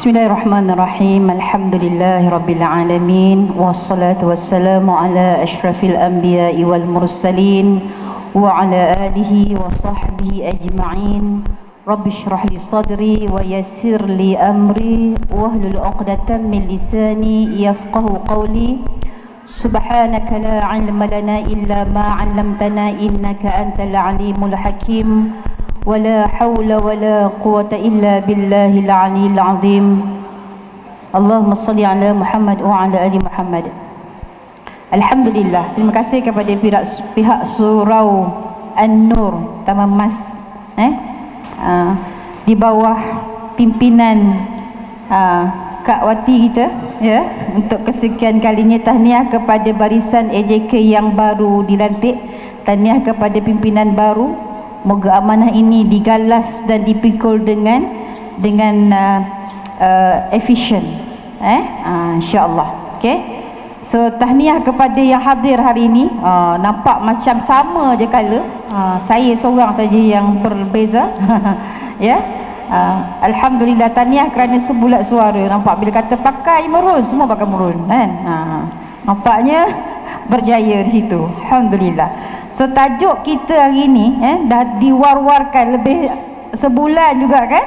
Bismillahirrahmanirrahim. Alhamdulillahirabbil alamin wassalatu wassalamu ala asyrafil anbiya'i wal mursalin wa ala alihi wa sahbihi ajma'in. Rabbi shrah li sadri wa yassir li amri wahlul 'uqdatam min lisani yafqahu qawli. Subhanaka la 'ilma lana illa ma 'allamtana innaka antal alimul hakim. ولا حول ولا قوة إلا بالله العلي العظيم. اللهم صل على محمد وعلى آل محمد. Alhamdulillah, terima kasih kepada pihak Surau An-Nur Taman Mas di bawah pimpinan Kak Wati kita, ya, untuk kesekian kalinya tahniah kepada barisan AJK yang baru dilantik, tahniah kepada pimpinan baru. Moga amanah ini digalas dan dipikul dengan efisien, insya-Allah. Okey. So tahniah kepada yang hadir hari ini. Nampak macam sama je kala. Saya seorang saja yang berbeza. Ya. Alhamdulillah, tahniah kerana sebulat suara. Nampak bila kata pakai merun, semua pakai merun, kan? Nampaknya berjaya di situ. Alhamdulillah. So tajuk kita hari ni dah diwar-warkan lebih sebulan juga, kan?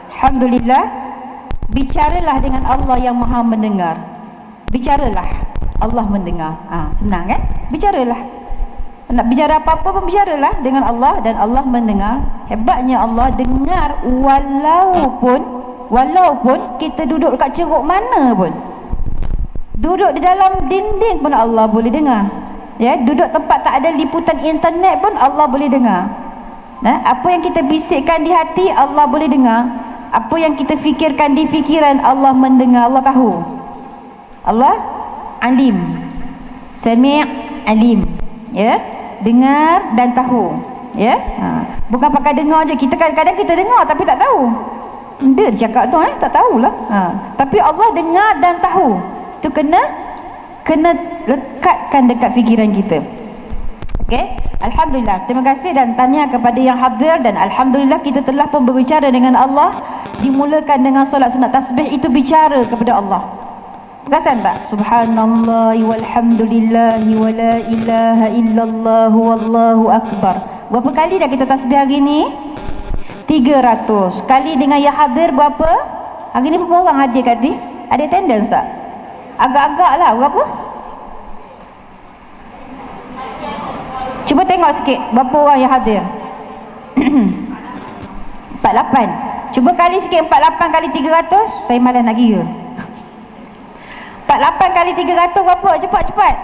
Alhamdulillah. Bicaralah dengan Allah yang Maha mendengar. Bicaralah, Allah mendengar. Senang, kan? Bicaralah. Nak bicara apa-apa pun bicaralah dengan Allah dan Allah mendengar. Hebatnya Allah dengar walaupun kita duduk dekat ceruk mana pun. Duduk di dalam dinding pun Allah boleh dengar. Ya, duduk tempat tak ada liputan internet pun Allah boleh dengar. Apa yang kita bisikkan di hati Allah boleh dengar. Apa yang kita fikirkan di fikiran Allah mendengar, Allah tahu. Allah alim. Sami' alim. Ya, dengar dan tahu. Ya. Bukan pakai dengar je. Kita kadang-kadang kita dengar tapi tak tahu. Dia cakap tu tak tahulah. Tapi Allah dengar dan tahu. Itu kena lekatkan dekat fikiran kita. Okey, alhamdulillah. Terima kasih dan tahniah kepada yang hadir, dan alhamdulillah kita telah pun berbicara dengan Allah. Dimulakan dengan solat sunat tasbih, itu bicara kepada Allah. Perasan tak? Subhanallah walhamdulillah wa la ilaha illallah wallahu akbar. Berapa kali dah kita tasbih hari ni? 300 kali. Dengan yang hadir berapa? Hari ni berapa orang hadir kat ni? Ada attendance tak? Agak-agak lah, berapa? Cuba tengok sikit berapa orang yang hadir. 48. Cuba kali sikit 48 kali 300. Saya malas nak kira. 48 kali 300 berapa? Cepat-cepat.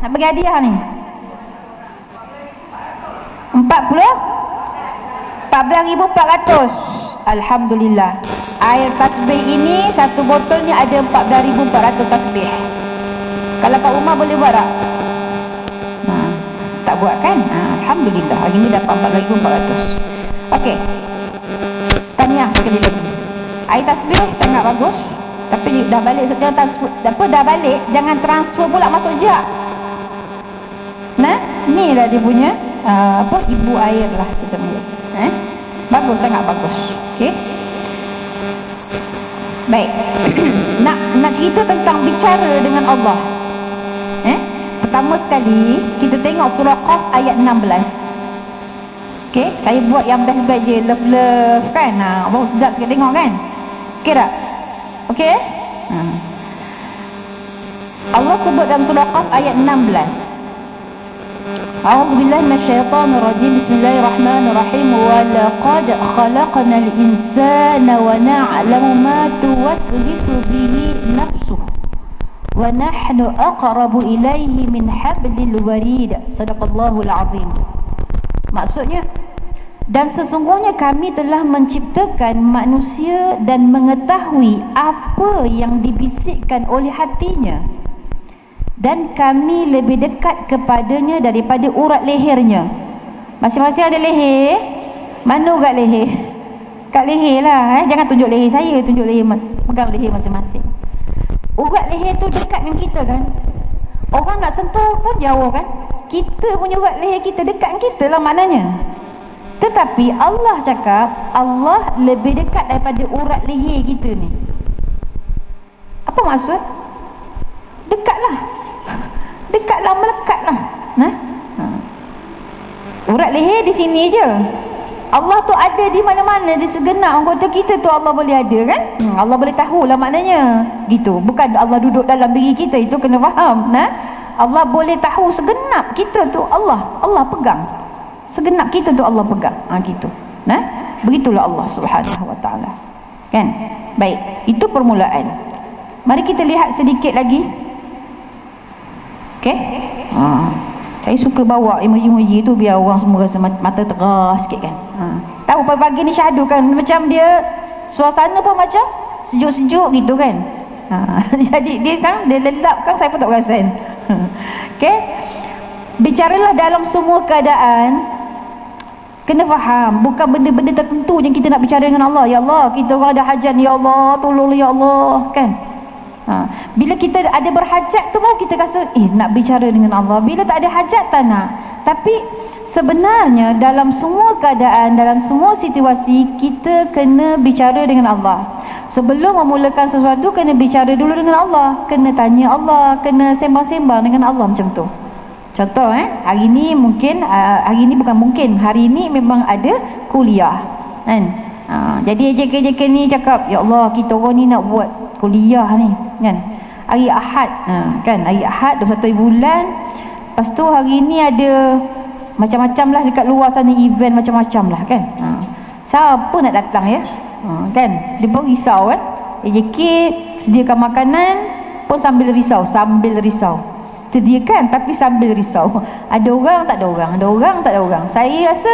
Nak bagi hadiah ni. 14,400. Alhamdulillah. Air tasbih ini satu botol ni ada 14,400 tasbih. Kalau kat rumah boleh buat tak? Tak buat, kan? Alhamdulillah, hari ni dapat 14,400. Okey. Tahniah sekali lagi. Air tasbih sangat bagus. Tapi dah balik sekarang dah balik, jangan transfer pula masuk jak. Ni lah dia punya ibu air lah kita panggil. Bagus, sangat bagus. Okey. Baik. nak cerita tentang bicara dengan Allah. Pertama sekali kita tengok surah Qaf ayat 16. Okey, saya buat yang best-best je, love kan. Baru sedap sikit tengok, kan? Okey tak? Okey? Allah sebut dalam surah Qaf ayat 16. A'udzubillahi minasyaitonir rajim. Bismillahirrahmanirrahim. Wa laqad khalaqnal insana wa na'lamu ma tuwaswisu bihi nafsuhu wa nahnu aqrabu ilaihi min hablil warid. Sadaqallahul azim. Maksudnya, dan sesungguhnya kami telah menciptakan manusia dan mengetahui apa yang dibisikkan oleh hatinya, dan kami lebih dekat kepadanya daripada urat lehernya. Masing-masing ada leher. Mana urat leher? Kat leher lah. Jangan tunjuk leher saya, tunjuk leher, pegang leher masing-masing. Urat leher tu dekat dengan kita, kan? Orang nak sentuh pun jauh, kan? Kita punya urat leher kita dekat dengan kita lah maknanya. Tetapi Allah cakap Allah lebih dekat daripada urat leher kita ni. Apa maksud? Dekatlah. Dekatlah, melekatlah. Urat leher di sini je. Allah tu ada di mana-mana, di segenap anggota kita tu Allah boleh ada kan? Allah boleh tahu lah maknanya. Gitu. Bukan Allah duduk dalam diri kita, itu kena faham. Allah boleh tahu segenap kita tu Allah pegang. Segenap kita tu Allah pegang. Gitu. Begitulah Allah Subhanahu wa taala. Kan? Baik, itu permulaan. Mari kita lihat sedikit lagi. Okey? Saya suka bawa emoji-emoji tu biar orang semua rasa mata teras sikit kan. Tahu pagi-pagi ni syahdu kan, macam dia suasana pun macam sejuk-sejuk gitu kan. Jadi dia lelap kan, saya pun tak perasan. Okey. Bicaralah dalam semua keadaan. Kena faham, bukan benda-benda tertentu yang kita nak bicara dengan Allah. Ya Allah, kita orang ada hajat, ya Allah, tolonglah ya Allah, kan? Bila kita ada berhajat tu baru kita rasa nak bicara dengan Allah. Bila tak ada hajat tak nak. Tapi sebenarnya dalam semua keadaan, dalam semua situasi, kita kena bicara dengan Allah. Sebelum memulakan sesuatu kena bicara dulu dengan Allah, kena tanya Allah, kena sembang-sembang dengan Allah macam tu. Contoh hari ni mungkin hari ni bukan mungkin, hari ni memang ada kuliah kan. Jadi AJK ni cakap, ya Allah, kita orang ni nak buat kuliah ni kan, hari Ahad kan, hari Ahad 21 bulan. Lepas tu hari ni ada macam-macam lah dekat luar sana, event macam-macam lah kan. Siapa nak datang ya, kan, dia pun risau kan. AJK sediakan makanan pun sambil risau, sediakan tapi sambil risau. Ada orang tak ada orang, ada orang tak ada orang. Saya rasa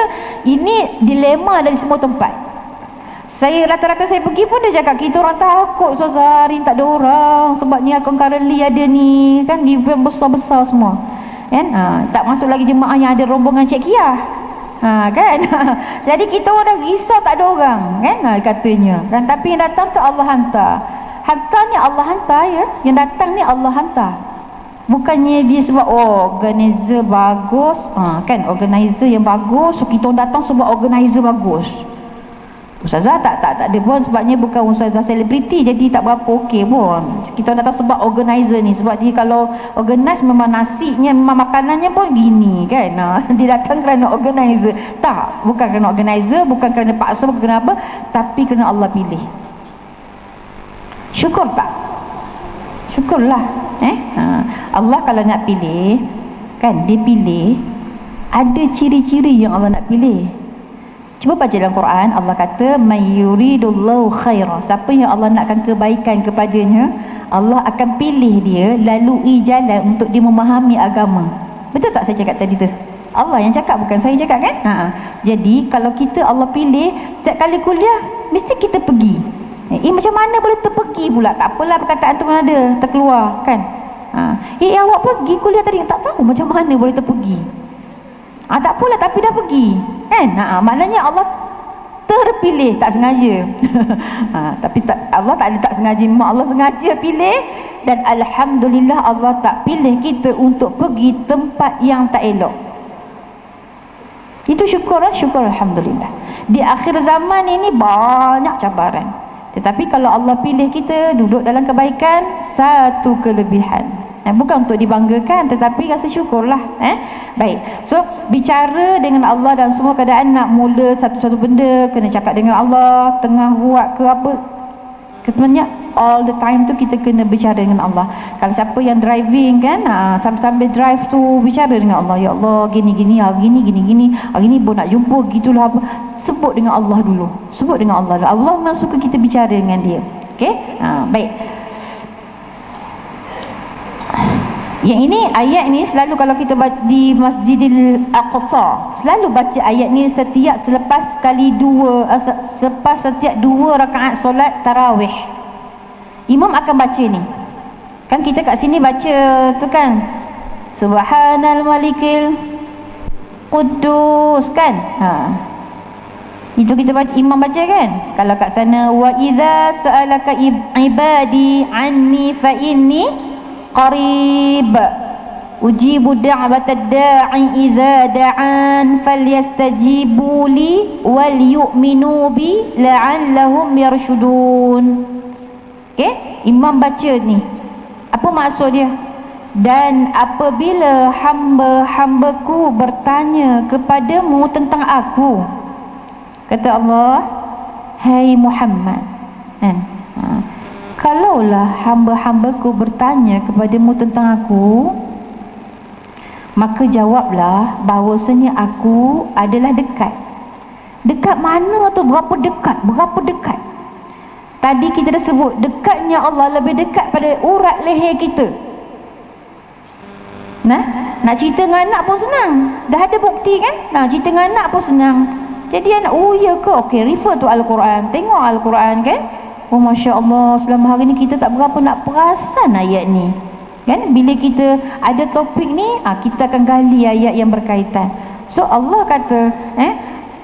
ini dilema dari semua tempat. Saya rata-rata saya pergi pun dia cakap kita orang takut Ustazah hari tak ada orang sebab ni currently ada ni kan, event besar-besar semua kan. Tak masuk lagi jemaah yang ada rombongan Cik Kiah kan. Jadi kita orang dah risau tak ada orang kan, katanya kan. Tapi yang datang tu Allah hantar. Hantarnya Allah hantar ya, yang datang ni Allah hantar. Bukannya dia sebab organizer bagus kan, organizer yang bagus, so kita orang datang sebab organizer bagus. Ustazah tak ada pun, sebabnya bukan ustazah selebriti jadi tak berapa okey pun. Kita datang sebab organizer ni, sebab dia kalau organize memang nasinya, memang makanannya pun gini kan. Dia datang kerana organizer. Tak, bukan kerana organizer, bukan kerana paksa, bukan kerana apa, tapi kerana Allah pilih. Syukur tak? Syukurlah. Allah kalau nak pilih kan, dia pilih ada ciri-ciri yang Allah nak pilih. Cuba baca dalam Quran, Allah kata may yuridullahu khaira, siapa yang Allah nakkan kebaikan kepadanya, Allah akan pilih dia lalui jalan untuk dia memahami agama. Betul tak saya cakap tadi tu? Allah yang cakap, bukan saya cakap kan. Jadi kalau kita Allah pilih, setiap kali kuliah mesti kita pergi. Macam mana boleh terpergi pula? Tak apalah perkataan tu mana ada terkeluar kan. Awak pergi kuliah tadi, tak tahu macam mana boleh terpergi. Tak apalah tapi dah pergi kan. Maknanya Allah terpilih, tak sengaja. Tapi Allah tak sengaja, memang Allah sengaja pilih. Dan alhamdulillah Allah tak pilih kita untuk pergi tempat yang tak elok. Itu syukur alhamdulillah. Di akhir zaman ini banyak cabaran, tetapi kalau Allah pilih kita duduk dalam kebaikan, satu kelebihan. Bukan untuk dibanggakan, tetapi rasa syukurlah. Baik, so bicara dengan Allah dalam semua keadaan. Nak mula satu-satu benda kena cakap dengan Allah, tengah buat ke apa, sebenarnya all the time tu kita kena bicara dengan Allah. Kalau siapa yang driving kan, sambil drive tu bicara dengan Allah. Ya Allah, gini-gini, hari ni pun nak jumpa, gitulah apa. Sebut dengan Allah dulu, sebut dengan Allah. Allah memang suka kita bicara dengan dia. Okey, baik. Yang ini, ayat ni selalu kalau kita di Masjidil Aqsa, selalu baca ayat ni setiap setiap dua rakaat solat tarawih. Imam akan baca ni. Kan kita kat sini baca tu kan, Subhanal Malikil Quddus kan. Itu kita baca, imam baca kan. Kalau kat sana, wa idza sa'alaka ibadi anni fa inni qarib. ujibu da'watad da'i idza da'an falyastajibu li wal yu'minu bi la'allahum yarshudun. Okey, imam baca ni. Apa maksud dia? Dan apabila hamba-hambaku bertanya kepadamu tentang aku, kata Allah, hai Muhammad, kan? Kalaulah hamba-hambaku bertanya kepadamu tentang aku, maka jawablah bahawasanya aku adalah dekat. Dekat mana tu? Berapa dekat? Berapa dekat? Tadi kita dah sebut dekatnya Allah lebih dekat pada urat leher kita. Nak cerita dengan anak pun senang. Dah ada bukti kan? Cerita dengan anak pun senang. Jadi anak, oh ya ke? Okey, refer tu Al-Quran. Tengok Al-Quran kan? Oh Masya Allah, selama hari ni kita tak berapa nak perasan ayat ni. Kan? Bila kita ada topik ni, kita akan gali ayat yang berkaitan. So Allah kata,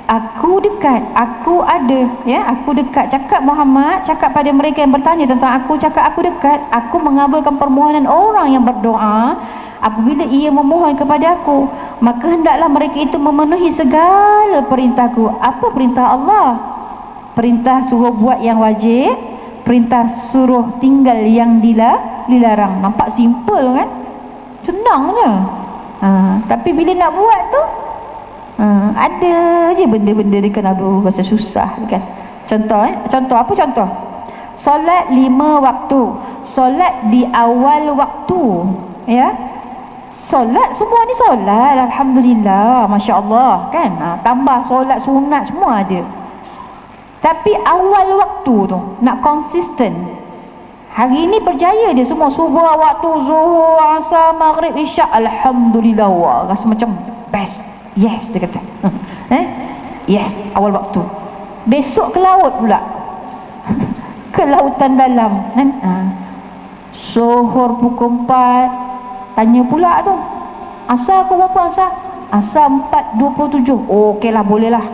aku dekat, aku ada, ya, aku dekat. Cakap Muhammad, cakap pada mereka yang bertanya tentang aku, cakap aku dekat. Aku mengabulkan permohonan orang yang berdoa apabila ia memohon kepada aku, maka hendaklah mereka itu memenuhi segala perintahku. Apa perintah Allah? Perintah suruh buat yang wajib, perintah suruh tinggal yang dilarang. Nampak simple kan? Senang je. Tapi bila nak buat tu, ada je benda-benda dia kena rasa susah kan. Contoh apa contoh? Solat 5 waktu, solat di awal waktu, ya. Solat, semua ni solat, alhamdulillah, masya-Allah kan. Tambah solat sunat semua ada. Tapi awal waktu tu nak konsisten. Hari ni berjaya dia semua, subuh waktu, zuhur, asar, maghrib, isyak, alhamdulillah. Wah, rasa macam best. Yes, dia kata. Yes, awal waktu. Besok ke laut pula. Ke lautan dalam kan. Zuhur pukul 4. Tanya pula tu, asar kau berapa asar? Asar 4.27. Oh, okeylah, bolehlah.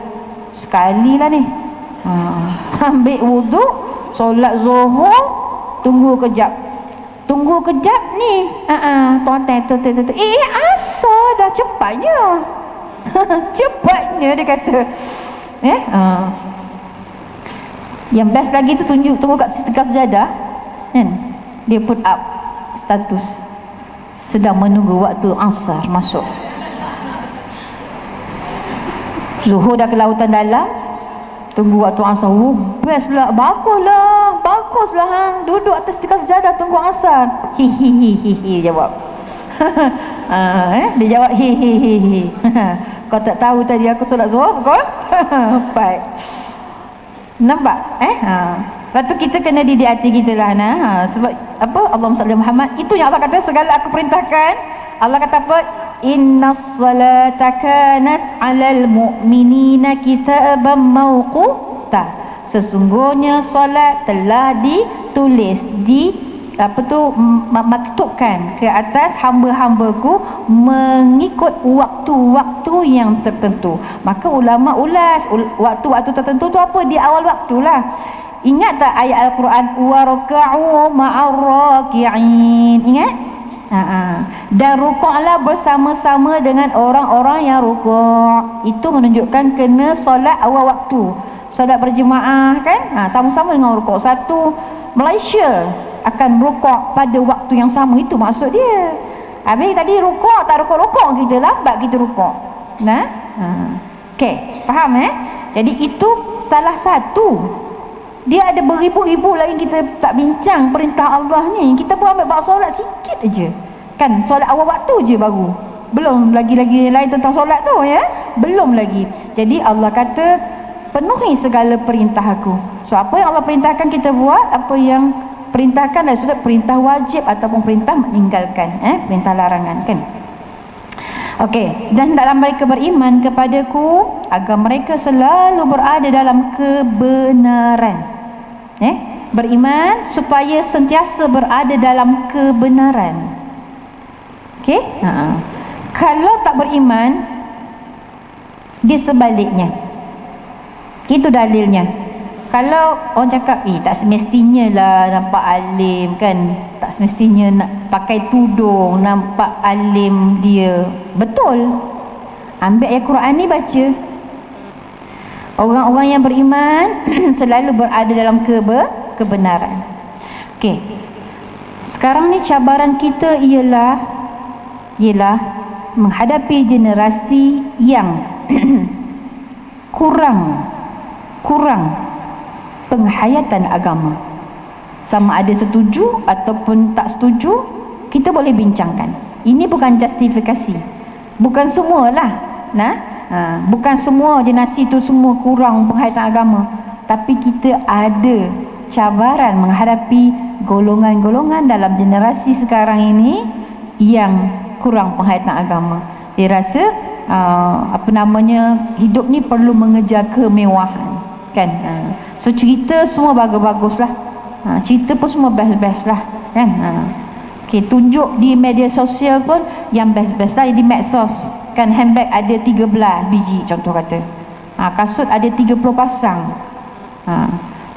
Sekali lah ni. Ambil wuduk, solat zuhur, tunggu kejap. Tunggu kejap ni. Tuan-tuan, asar dah cepatnya. Cepatnya dia kata. Yang best lagi tu tunggu kat dekat sejadah kan. Dia put up status sedang menunggu waktu asar masuk. Zuhur dah ke lautan dalam, tunggu waktu asar. Oh, best lah, baguslah duduk atas dekat sejadah tunggu asar. Hihihihi jawab. Dia jawab hihihihi. Kau tak tahu tadi aku solat zuhur kau? Baik. Nampak? Lepas tu kita kena didik hati kita lah. Sebab apa? Allahumma salli Muhammad. Itu yang Allah kata segala aku perintahkan. Allah kata apa? Innas salata kanat 'alal mu'minina kitaban mawquta. Sesungguhnya solat telah ditulis, maktubkan ke atas hamba-hambaku mengikut waktu-waktu yang tertentu. Maka ulama ulas waktu-waktu tertentu tu apa? Di awal waktulah. Ingat tak ayat Al-Quran, warka'u ma'ar raki'in? Ingat? Dan rukuklah bersama-sama dengan orang-orang yang rukuk. Itu menunjukkan kena solat awal waktu. Solat berjemaah kan? Sama-sama dengan rukuk. Satu Malaysia akan rukuk pada waktu yang sama, itu maksud dia. Habis tadi rukuk, tak rukuk-rukuk kita lambat kita rukuk. Okey, faham Jadi itu salah satu. Dia ada beribu-ribu lain kita tak bincang perintah Allah ni. Kita pun ambil bab solat sikit aja. Kan solat awal waktu je baru. Belum lagi lain tentang solat tu ya. Belum lagi. Jadi Allah kata penuhi segala perintah aku. So apa yang Allah perintahkan kita buat, apa yang perintahkan adalah sudah perintah wajib ataupun perintah meninggalkan, perintah larangan kan. Okey, dan dalam mereka beriman kepadaku agar mereka selalu berada dalam kebenaran. Beriman supaya sentiasa berada dalam kebenaran. Okey? Kalau tak beriman, dia sebaliknya. Itu dalilnya. Kalau orang cakap tak semestinya lah nampak alim kan, tak semestinya nak pakai tudung nampak alim dia, betul. Ambil ayat Quran ni baca. Orang-orang yang beriman selalu berada dalam kebenaran. Okey. Sekarang ni cabaran kita ialah menghadapi generasi yang kurang penghayatan agama. Sama ada setuju ataupun tak setuju, kita boleh bincangkan. Ini bukan justifikasi. Bukan semualah. Bukan semua generasi tu semua kurang penghayatan agama. Tapi kita ada cabaran menghadapi golongan-golongan dalam generasi sekarang ini yang kurang penghayatan agama. Dia rasa hidup ni perlu mengejar kemewahan kan. So cerita semua bagus-bagus lah, cerita pun semua best-best lah kan. Okay, tunjuk di media sosial pun yang best-best lah di medsos kan. Handbag ada 13 biji contoh kata, kasut ada 30 pasang.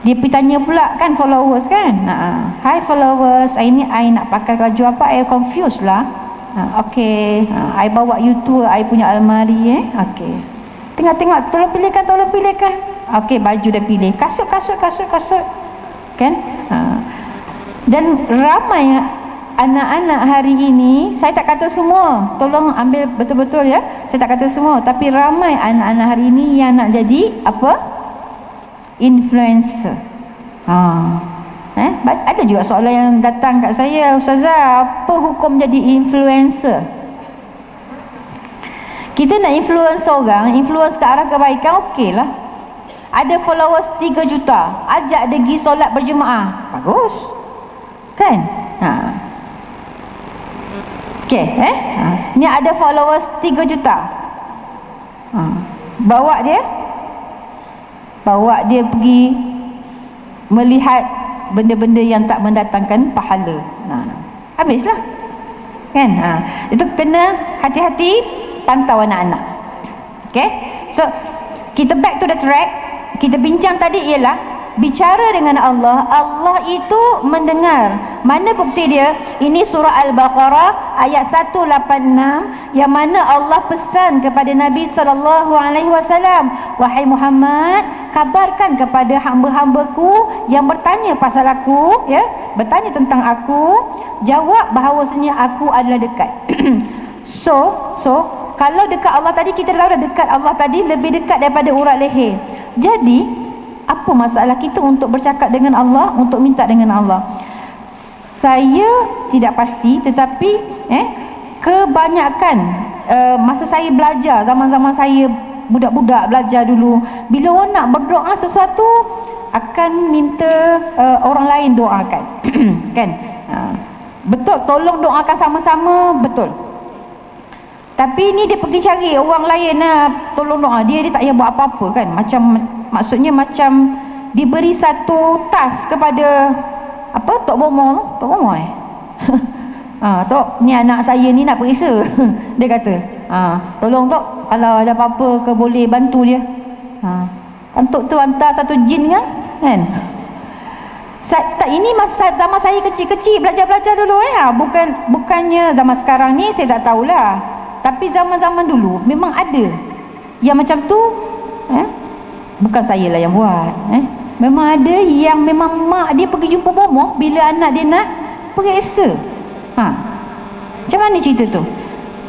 Dia pergi tanya pula kan followers kan, hi followers, ini I nak pakai baju apa, I confused lah. Okay, I bawa you tour I punya almari okay. Tengok-tengok, tolong pilihkan. Okay, baju dah pilih, kasut kan. Dan ramai anak-anak hari ini, saya tak kata semua, tolong ambil betul-betul ya, saya tak kata semua, tapi ramai anak-anak hari ini yang nak jadi apa? Influencer. Ada juga soalan yang datang kat saya, Ustazah, apa hukum jadi influencer? Kita nak influence orang, influence ke arah kebaikan, okey lah. Ada followers 3 juta, ajak dia pergi solat berjemaah, bagus kan. Okey, ni ada followers 3 juta, bawa dia pergi melihat benda-benda yang tak mendatangkan pahala, habislah kan. Itu kena hati-hati, pantau anak-anak. Okay, so kita back to the track. Kita bincang tadi ialah bicara dengan Allah. Allah itu mendengar. Mana bukti dia? Ini surah Al-Baqarah ayat 186, yang mana Allah pesan kepada Nabi SAW, wahai Muhammad, kabarkan kepada hamba-hambaku yang bertanya pasal aku, ya, bertanya tentang aku, jawab bahawasanya aku adalah dekat. So kalau dekat Allah tadi, kita tahu dah dekat Allah tadi lebih dekat daripada urat leher. Jadi apa masalah kita untuk bercakap dengan Allah, untuk minta dengan Allah? Saya tidak pasti, tetapi kebanyakan masa saya belajar, zaman-zaman saya budak-budak belajar dulu, bila orang nak berdoa sesuatu akan minta orang lain doakan. Kan? Betul, tolong doakan sama-sama, betul. Tapi ni dia pergi cari orang lain tolong doa. Dia tak payah buat apa-apa kan. Maksudnya macam diberi satu task kepada Tok Bomo. Tok Bomo Tok, ni anak saya ni nak periksa. Dia kata, tolong Tok, kalau ada apa-apa ke boleh bantu dia. Kan Tok tu hantar satu jin kan. Ini masa zaman saya kecil-kecil belajar-belajar dulu bukannya zaman sekarang ni saya tak tahulah. Tapi zaman-zaman dulu memang ada yang macam tu. Bukan saya lah yang buat. Memang ada yang memang mak dia pergi jumpa bomoh bila anak dia nak periksa. Macam mana cerita tu?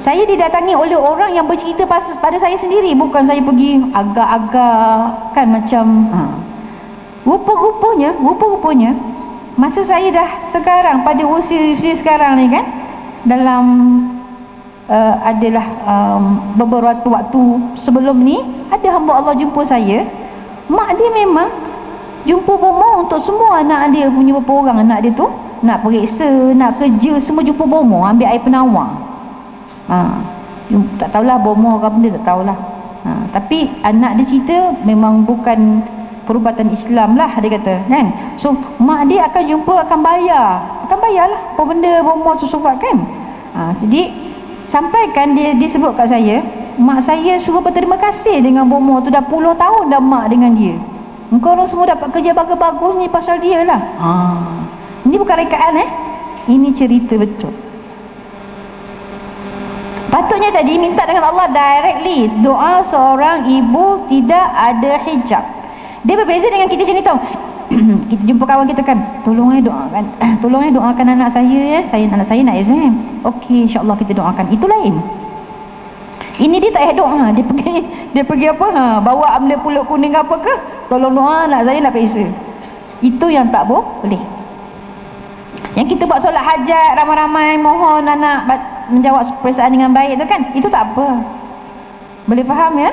Saya didatangi oleh orang yang bercerita pada saya sendiri, bukan saya pergi agak-agak kan macam. Rupa-rupanya masa saya dah sekarang pada usia sekarang ni kan, dalam adalah beberapa waktu sebelum ni, ada hamba Allah jumpa saya. Mak dia memang jumpa bomoh untuk semua anak dia, punya berapa orang anak dia tu nak periksa, nak kerja, semua jumpa bomoh, ambil air penawar. Tak tahulah bomoh ke benda, tak tahulah. Tapi anak dia cerita memang bukan perubatan Islam lah, dia kata kan. So mak dia akan jumpa, akan bayarlah apa benda bomoh tu sebab kan. Jadi sampaikan dia sebut kat saya, mak saya suruh berterima kasih dengan bomoh tu, dah puluh tahun dah mak dengan dia. Engkau orang semua dapat kerja bagus-bagus ni pasal dia lah. Ini bukan rekaan ini cerita betul. Patutnya tadi minta dengan Allah directly. Doa seorang ibu tidak ada hijab. Dia berbeza dengan kita jenis tahu. Kita jumpa kawan kita kan, tolong doakan, tolong doakan anak saya anak saya nak exam. Okey, insya-Allah kita doakan. Itu lain. Ini dia tak doa, dia pergi apa? Bawa ambil pulut kuning apa ke? Tolong doa anak saya nak periksa. Itu yang tak boleh. Yang kita buat solat hajat ramai-ramai mohon anak menjawab perasaan dengan baik tu kan, itu tak apa. Boleh faham ya?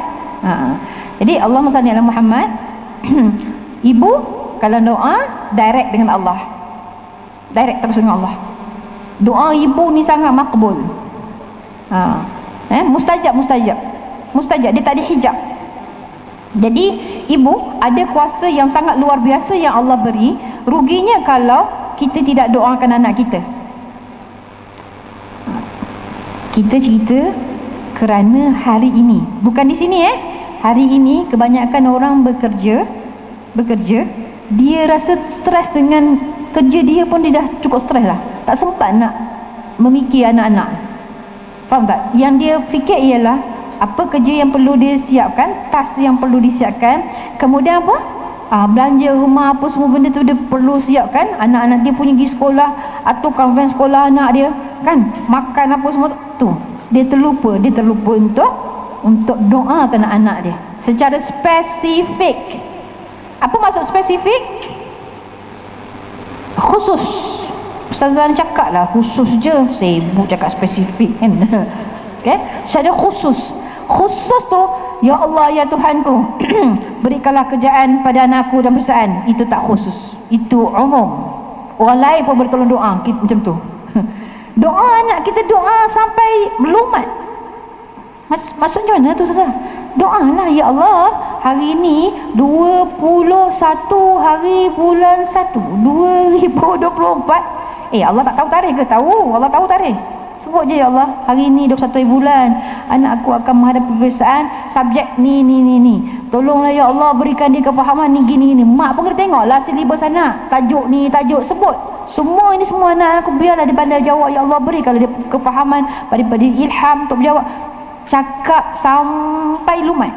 Jadi Allahumma salli ala Muhammad. Ibu kalau doa direct dengan Allah, direct terus dengan Allah. Doa ibu ni sangat makbul. Mustajab. Dia tak ada hijab. Jadi ibu ada kuasa yang sangat luar biasa yang Allah beri. Ruginya kalau kita tidak doakan anak kita. Kita cerita kerana hari ini, bukan di sini hari ini kebanyakan orang bekerja, dia rasa stres dengan kerja dia pun dia dah cukup stres lah, tak sempat nak memikir anak-anak. Faham tak? Yang dia fikir ialah apa kerja yang perlu dia siapkan, task yang perlu disiapkan, kemudian apa? Belanja rumah apa semua benda tu dia perlu siapkan. Anak-anak dia punya pergi sekolah atau konven sekolah anak dia kan, makan apa semua tu. Dia terlupa untuk doakan anak dia secara spesifik. Apa maksud spesifik? Khusus. Ustazah cakap lah khusus je, sibuk cakap spesifik kan. Okay? Secara khusus tu, ya Allah ya Tuhanku, berikanlah kerjaan pada anakku dan perusahaan. Itu tak khusus, itu umum. Orang lain pun boleh tolong doa macam tu. Doa anak kita, doa sampai melumat. Maksudnya mana tu Ustazah? Doa lah, ya Allah, hari ni 21 hari bulan 1 2024. Allah tak tahu tarikh ke? Tahu, Allah tahu tarikh. Sebut je, ya Allah, hari ni 21 bulan anak aku akan menghadapi peperiksaan subjek ni. Tolonglah ya Allah, berikan dia kefahaman ni gini. Mak pun kena tengoklah silibus anak, tajuk sebut. Semua ini semua anak aku biarlah dia pandai jawab, ya Allah, berikanlah dia kefahaman, daripada ilham untuk menjawab. Cakap sampai lumat.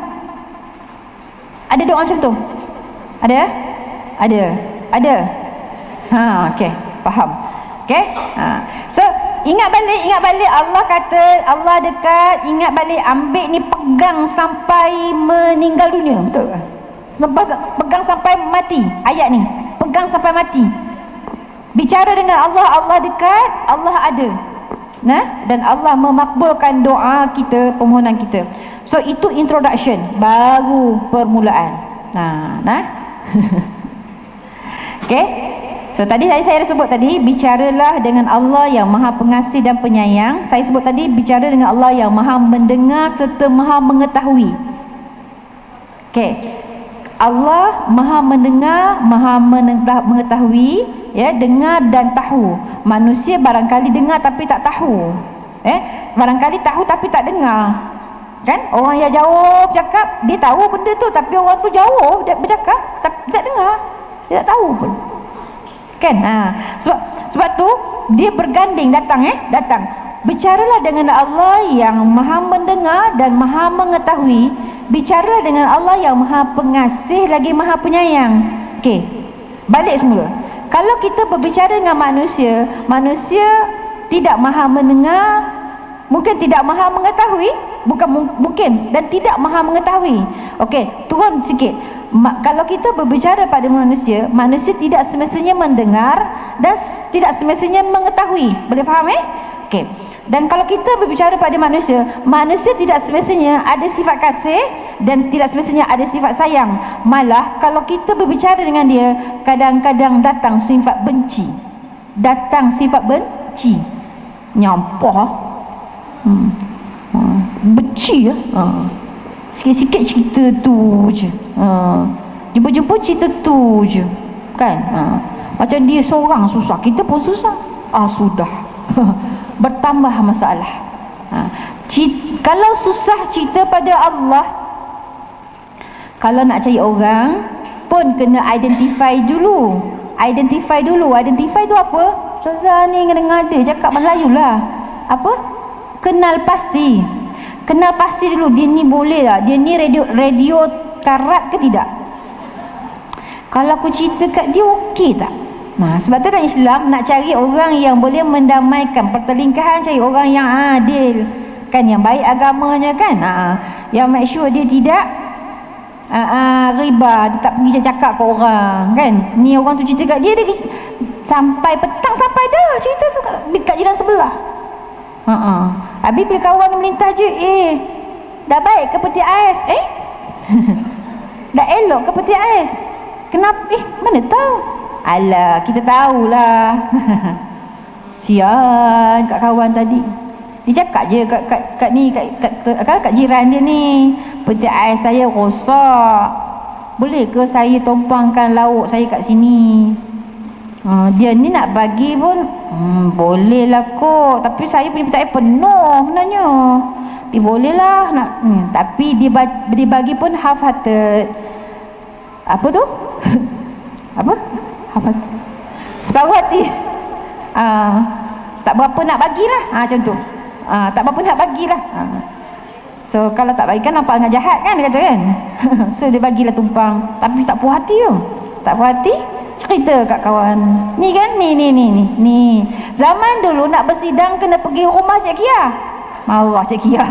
Ada doa macam tu? Ada. Okey, faham. Okey. So ingat balik Allah kata, Allah dekat, ingat balik, ambil ni pegang sampai meninggal dunia, betul ke? Pegang sampai mati. Ayat ni, pegang sampai mati. Bicara dengan Allah, Allah dekat, Allah ada. Dan Allah memakbulkan doa kita, permohonan kita. So itu introduction, baru permulaan. Okay. So tadi saya sebut tadi, bicaralah dengan Allah yang Maha Pengasih dan Penyayang. Saya sebut tadi, bicara dengan Allah yang Maha Mendengar serta Maha Mengetahui. Okay. Allah Maha Mendengar, Maha Mengetahui, ya, dengar dan tahu. Manusia barangkali dengar tapi tak tahu. Barangkali tahu tapi tak dengar. Kan? Orang yang jauh bercakap, dia tahu benda tu, tapi orang tu jauh dia bercakap tapi tak dengar. Dia tak tahu pun. Kan? Sebab tu dia berganding datang. Bicaralah dengan Allah yang Maha Mendengar dan Maha Mengetahui. Bicaralah dengan Allah yang Maha Pengasih lagi Maha Penyayang. Okey. Balik semula. Kalau kita berbicara dengan manusia tidak Maha Mendengar, mungkin tidak Maha Mengetahui, mungkin dan tidak Maha Mengetahui. Okey, turun sikit. Kalau kita berbicara pada manusia tidak semestinya mendengar dan tidak semestinya mengetahui. Boleh faham Okey. Dan kalau kita berbicara pada manusia tidak semestinya ada sifat kasih dan tidak semestinya ada sifat sayang. Malah kalau kita berbicara dengan dia, kadang-kadang datang sifat benci. Nyampah. Benci ya. Sikit-sikit cerita tu je. Jumpa-jumpa cerita tu je. Kan? Macam dia seorang susah, kita pun susah. Sudah. Bertambah masalah. Kalau susah cerita pada Allah, kalau nak cari orang pun kena identify dulu. Identify tu apa? Ustazah ni ngada-ngada cakap Melayu lah. Apa? Kenal pasti dulu, dia ni boleh tak? Dia ni radio karat ke tidak? Kalau aku cerita kat dia okey tak? Nah, sebab tu kan Islam nak cari orang yang boleh mendamaikan pertelingkahan, cari orang yang adil kan, yang baik agamanya kan, yang make sure dia tidak riba, dia tak pergi cakap ke orang kan. Ni orang tu cerita kat dia, sampai petang sampai dah cerita tu kat jiran sebelah. Habis bila kawan ni melintah je, dah baik ke peti ais? Dah elok ke peti ais? Kenapa? Mana tahu? Alah, kita tahulah. Sian kat kawan tadi. Dia cakap je kat jiran dia ni, peti ais saya rosak, boleh ke saya tumpangkan lauk saya kat sini? Dia ni nak bagi pun boleh lah kot, tapi saya punya peti ais penuh sebenarnya. Tapi boleh lah nak, tapi dia bagi pun half-hearted. Apa tu? Apa? Half-hearted, separuh hati. Tak berapa nak bagilah, macam tu. Tak berapa nak bagilah. So kalau tak bagi kan nampak dengan jahat kan, dia kata kan. So dia bagilah tumpang, tapi tak puas hati tu. Tak puas hati, cerita kat kawan. Ni kan, ni. Zaman dulu nak bersidang kena pergi rumah Cik Kia. Marah Cik Kia.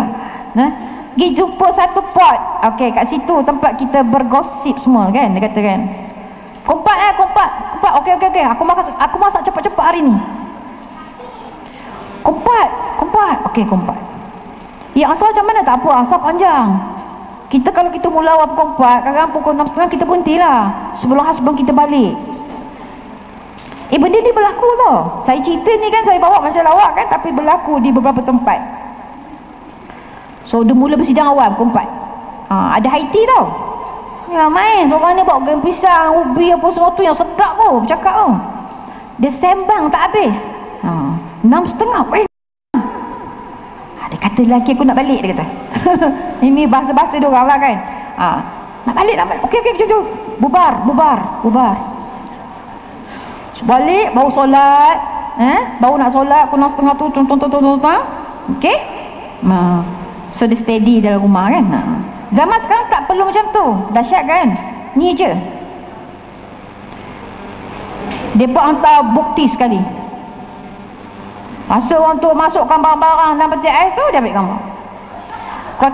Pergi jumpa satu pot. Okey, kat situ tempat kita bergosip semua kan, dia kata kan. Kompak. Okey. Aku masak cepat-cepat hari ni. Kompak. Okey, kompak. Ya, asal macam mana? Tak apa, asal panjang. Kalau kita mula awal kompak, kadang pukul 6.30 kita berhentilah sebelum husband kita balik. Benda ni berlaku tau. Saya cerita ni kan, saya bawa macam lawak kan, tapi berlaku di beberapa tempat. So dia mula bersidang awal kompak. Ada Haiti tau. Ya main, seorang ni bawa goreng pisang, ubi apa semua tu yang sedap tu, bercakap tu. Dia sembang tak habis. 6.30. Dia kata lelaki aku nak balik, dia kata. Ini bahasa-bahasa dia orang lah kan. Nak balik. Okey, jom. Bubar. Balik, baru solat. Baru nak solat, pukul 6.30 tu, tonton. Okey. So dia steady dalam rumah kan. Zaman sekarang tak perlu macam tu. Dahsyat kan. Ni je. Mereka hantar bukti sekali. Masa orang tu masukkan barang-barang dalam peti ais tu, dia ambil gambar. Kau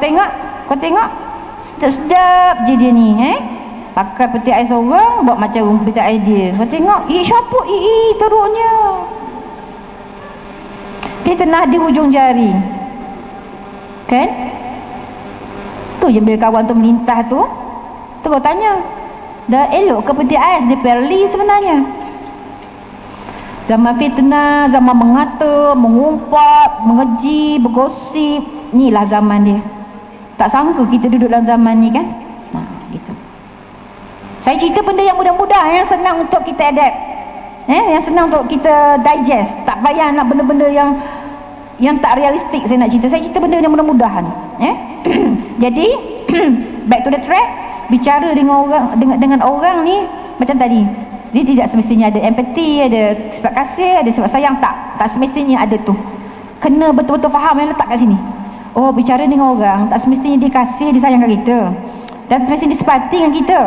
tengok sedap je dia ni, pakai peti ais orang, buat macam peti ais dia. Kau tengok, siapa teruknya. Dia tenah di hujung jari. Kan? Tu je bila kawan tu melintah tu, terus tanya, dah elok ke peti ais? Dia perli sebenarnya. Zaman fitnah, zaman mengata, mengumpat, mengeji, bergosip. Inilah zaman dia. Tak sangka kita duduk dalam zaman ni kan. Gitu. Saya cerita benda yang mudah-mudah, yang senang untuk kita adapt, yang senang untuk kita digest. Tak payah nak benda-benda yang tak realistik saya nak cerita. Saya cerita benda yang mudah-mudahan. Jadi back to the track, bicara dengan orang ni macam tadi. Dia tidak semestinya ada empathy, ada sifat kasih, ada sifat sayang. Tak semestinya ada tu. Kena betul-betul faham yang letak kat sini. Oh, bicara dengan orang tak semestinya dia kasih, dia sayangkan kita, dan semestinya dia sepati dengan kita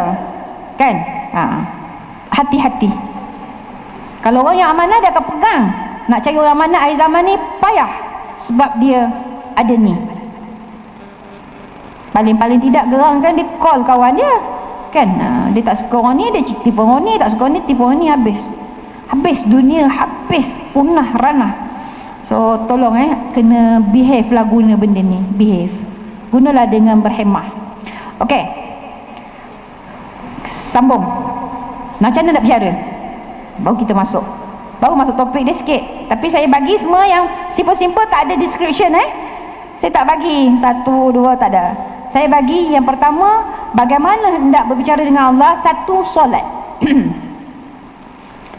kan. Hati-hati. Kalau orang yang amanah, dia akan pegang. Nak cari orang amanah akhir zaman ni payah, sebab dia ada ni. Paling tidak gerangkan dia call kawan dia kan. Dia tak suka orang ni, dia tipu orang ni, tak suka orang ni, tipu orang ni, habis dunia, habis punah ranah. So tolong kena behave lah, guna benda ni, behave, gunalah dengan berhemah. Okey, sambung. Macam mana nak bicara? Baru kita masuk topik dia sikit. Tapi saya bagi semua yang simple-simple, tak ada description. Saya tak bagi 1, 2, tak ada. Saya bagi yang pertama, bagaimana hendak berbicara dengan Allah. 1, solat.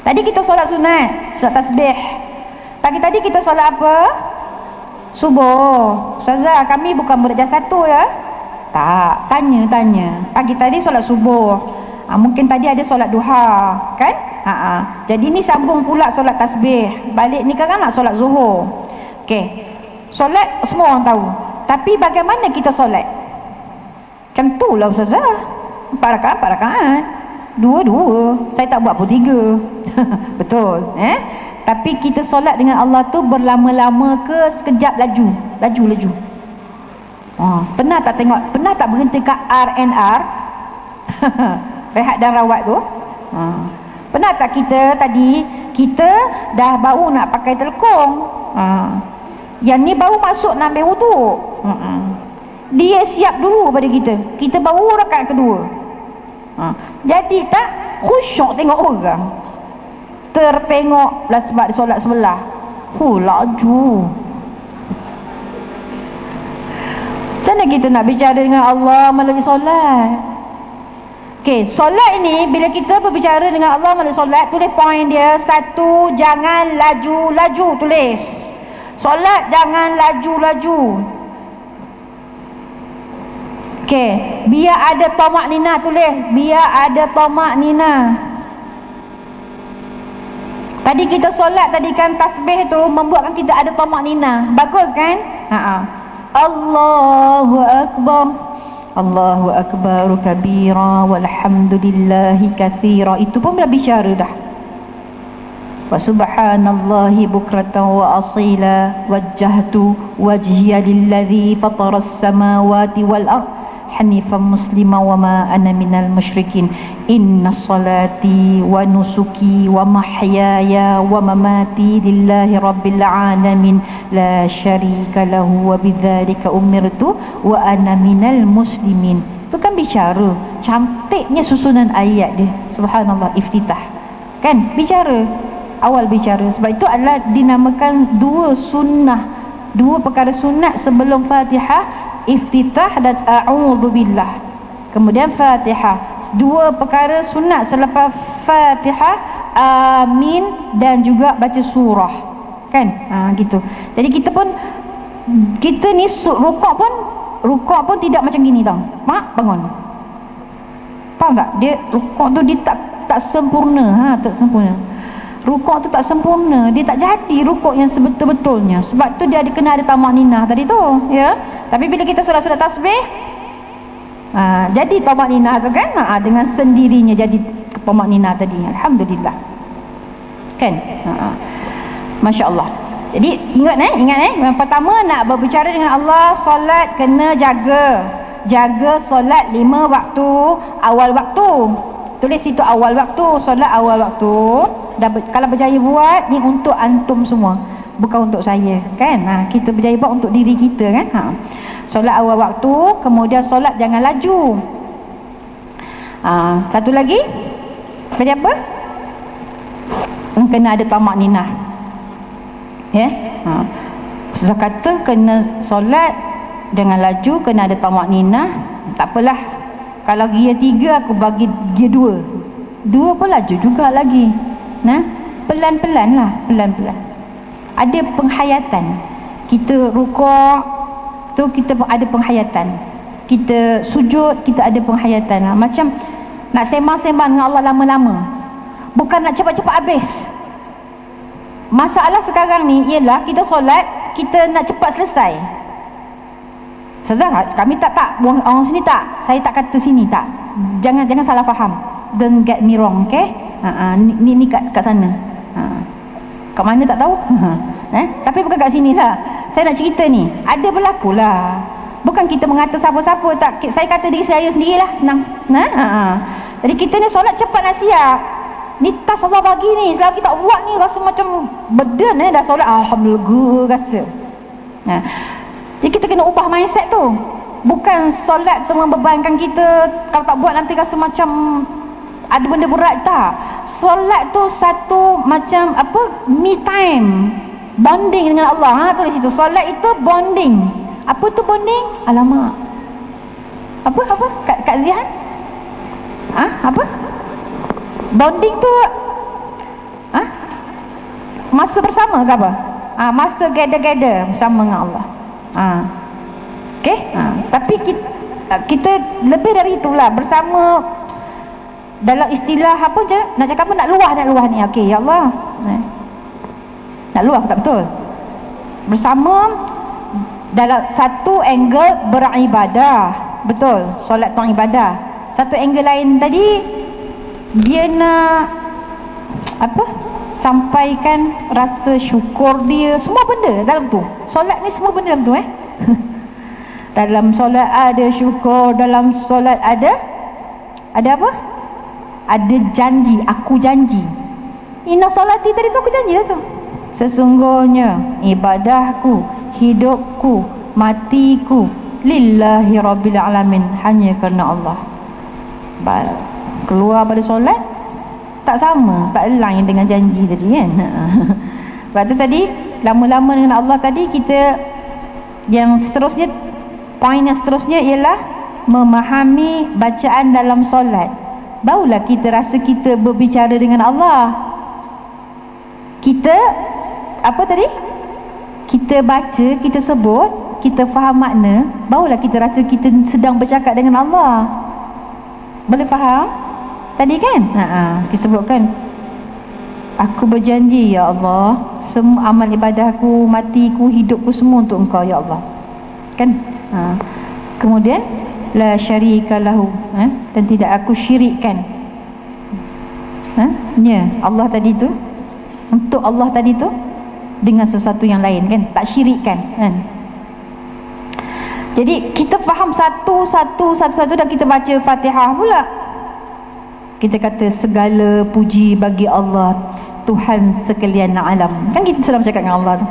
Tadi kita solat sunat, solat tasbih. Pagi tadi kita solat apa? Subuh. Ustazah, kami bukan darjah 1 ya? Tak, tanya. Pagi tadi solat subuh. Mungkin tadi ada solat duha, kan? Jadi ni sambung pula solat tasbih. Balik ni kan nak solat zuhur. Okey. Solat semua orang tahu. Tapi bagaimana kita solat? Macam tu lah ustazah. 4 rakaat. 2. Saya tak buat pun 3. Betul. Tapi kita solat dengan Allah tu berlama-lama ke sekejap laju? Laju. Pernah tak berhenti kat R&R? Rehat dan rawat tu? Pernah tak kita dah baru nak pakai telekong? Yang ni baru masuk nak ambil wuduk. Dia siap dulu pada kita baru rakaat kedua. Jadi tak khusyuk tengok orang, tertengok lah sebab dia solat sebelah. Laju. Macam mana kita nak bicara dengan Allah melalui solat? Okey, solat ini bila kita berbicara dengan Allah melalui solat, tulis poin dia. 1, jangan laju-laju, tulis. Solat jangan laju-laju. Okey, biar ada tamak nina, tulis. Biar ada tamak nina. Tadi kita solat tadi kan, tasbih tu membuatkan kita ada tamak nina. Bagus kan? Allahu Akbar. Allahu Akbar kabira walhamdulillahi katsira. Itu pun dah bicara dah. Wa subhanallahi bukratan wa asila wajjahtu wajhiya lilladzi fataras samawati wal ard hanifan muslima wa ma ana minal musyrikin. Inna salati wa nusuki wa mahyaya wa mamati lillahi rabbil alamin la syarika lahu wa bidzalika umirtu wa ana minal muslimin. Itu kan bicara. Cantiknya susunan ayat dia. Subhanallah, iftitah. Kan? Bicara. Awal bicara. Sebab itu adalah dinamakan 2 sunnah. 2 perkara sunat sebelum Fatihah, iftitah dan a'udzubillah. Kemudian Fatihah. 2 perkara sunat selepas Fatihah, amin dan juga baca surah. Kan? Gitu. Jadi kita ni rukuk pun tidak macam gini tau. Mak bangun. Faham tak? Dia rukuk tu dia tak sempurna. Tak sempurna. Rukuk tu tak sempurna. Dia tak jadi rukuk yang sebetul-betulnya. Sebab tu dia kena ada tamak ninah tadi tu, ya. Tapi bila kita solat-solat tasbih, jadi tamak ninah tu kan, dengan sendirinya jadi tamak ninah tadi. Alhamdulillah. Kan? Masya-Allah. Jadi ingat yang pertama nak berbicara dengan Allah, solat kena jaga solat 5 waktu, awal waktu. Tulis situ awal waktu, solat awal waktu. Kalau berjaya buat ni untuk antum semua, bukan untuk saya, kan? Kita berjaya buat untuk diri kita, kan? Solat awal waktu, kemudian solat jangan laju. Satu lagi, tadi apa? Kena ada tamak ninah. Ya? Susah kata kena solat jangan laju, kena ada tamak ninah. Tak apalah. Kalau gear 3 aku bagi gear 2. 2 pun laju juga lagi. Pelan-pelan lah, pelan-pelan. Ada penghayatan. Kita rukuk tu kita ada penghayatan. Kita sujud kita ada penghayatan. Macam nak sembang-sembang dengan Allah lama-lama. Bukan nak cepat-cepat habis. Masalah sekarang ni ialah kita solat, kita nak cepat selesai. Ustazah, kami tak orang sini tak. Saya tak kata sini tak. Jangan salah faham. Don't get me wrong, okay? Ni kat sana. Kat mana tak tahu? Tapi bukan kat sini lah. Saya nak cerita ni. Ada berlaku lah. Bukan kita mengata siapa-siapa tak. Saya kata diri saya sendirilah, senang. Jadi kita ni solat cepat nak siap. Ni tas Allah bagi ni. Selagi kita tak buat ni rasa macam burden dah solat. Alhamdulillah rasa. Jadi kita kena ubah mindset tu. Bukan solat tu membebankan kita. Kalau tak buat nanti rasa macam ada benda berat, tak. Solat tu satu macam me time, bonding dengan Allah. Tulis situ, solat itu bonding. Apa tu bonding? Alamak, apa Kak Zihan? Apa bonding tu? Masa bersama ke apa? Masa gather bersama dengan Allah. Okey. Tapi kita lebih dari itulah, bersama dalam istilah apa je, nak cakap apa, nak luah ni. Okey, ya Allah, nak luah tak betul, bersama dalam satu angle beribadah, betul, solat tu ibadah. Satu angle lain tadi dia nak apa, sampaikan rasa syukur dia, semua benda dalam tu. Solat ni semua benda dalam tu dalam solat ada syukur, dalam solat ada apa, ada janji. Aku janji, inna solati tadi tu aku janji lah tu, sesungguhnya ibadahku, hidupku, matiku lillahi rabbil alamin, hanya kerana Allah. Keluar pada solat tak sama, tak align dengan janji tadi kan. Sebab tu tadi lama-lama dengan Allah tadi, kita yang seterusnya, poin yang seterusnya ialah memahami bacaan dalam solat. Barulah kita rasa kita berbicara dengan Allah. Kita apa tadi, kita baca, kita sebut, kita faham makna, barulah kita rasa kita sedang bercakap dengan Allah. Boleh faham tadi kan? Kita sebutkan, aku berjanji ya Allah, semua amal ibadahku, matiku, hidupku semua untuk Engkau ya Allah, kan? Kemudian la syarika lahu, dan tidak aku syirikkan Allah tadi tu, untuk Allah tadi tu dengan sesuatu yang lain, kan? Tak syirikkan, kan? Jadi kita faham satu dan kita baca Fatihah pula. Kita kata segala puji bagi Allah, Tuhan sekalian alam. Kan kita sedang bercakap dengan Allah tu,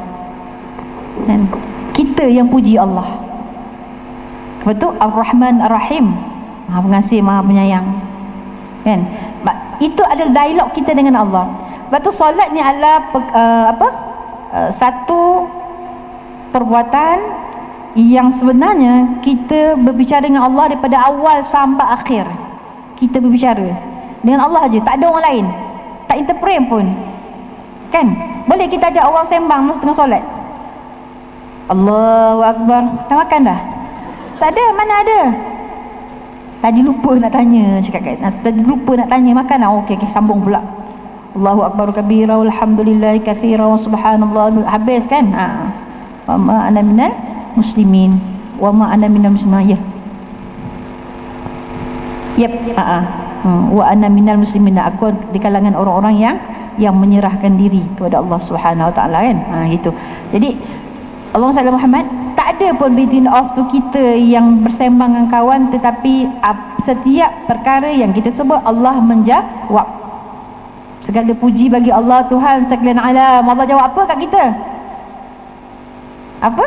kan? Kita yang puji Allah. Betul? Ar-Rahman Ar-Rahim, Maha Pengasih, Maha Penyayang, kan? Itu adalah dialog kita dengan Allah. Sebab tu solat ni adalah satu perbuatan yang sebenarnya kita berbicara dengan Allah daripada awal sampai akhir. Kita berbicara dengan Allah aja, tak ada orang lain, tak interpret pun, kan? Boleh kita ajak orang sembang masa tengah solat, Allahu Akbar, dah makan dah? Tak ada, mana ada. Tadi lupa nak tanya, tadi lupa nak tanya, makan dah? Okey, sambung pula. Allahu Akbar kabira walhamdulillahi katsira wa subhanallah, habis kan? Wa ma ana minal muslimin wa ma ana minal muslimin. Wa ana minal muslimin, aku di kalangan orang-orang yang menyerahkan diri kepada Allah Subhanahu wa taala, kan? Itu. Jadi Allahumma salli Muhammad, tak ada pun between off tu kita yang bersembang dengan kawan, tetapi setiap perkara yang kita sebut Allah menjawab. Segala puji bagi Allah, Tuhan sekalian alam. Allah jawab apa kat kita? Apa?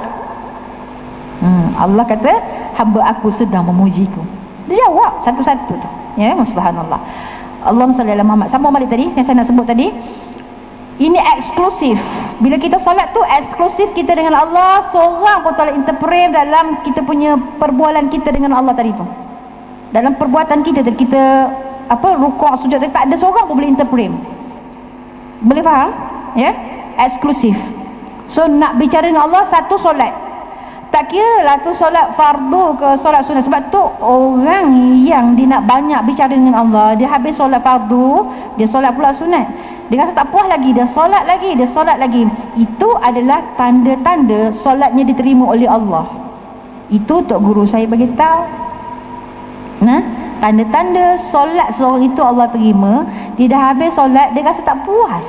Allah kata, hamba aku sedang memujiku. Dia jawab satu-satu tu, ya, subhanallah. Allahumma salli ala Muhammad. Sambung balik tadi yang saya nak sebut tadi, ini eksklusif. Bila kita solat tu eksklusif kita dengan Allah. Seorang pun tak boleh interpret dalam kita punya perbualan kita dengan Allah tadi tu. Dalam perbuatan kita rukuk, sujud, tak ada seorang pun boleh interpret. Boleh faham? Ya? Eksklusif. So nak bicara dengan Allah satu solat. Tak kira lah tu solat fardu ke solat sunat. Sebab tu orang yang dia nak banyak bicara dengan Allah, dia habis solat fardu, dia solat pula sunat, dia rasa tak puas lagi, dia solat lagi. Itu adalah tanda-tanda solatnya diterima oleh Allah. Itu Tok Guru saya bagi tahu. Tanda-tanda solat seorang itu Allah terima, dia dah habis solat, dia rasa tak puas,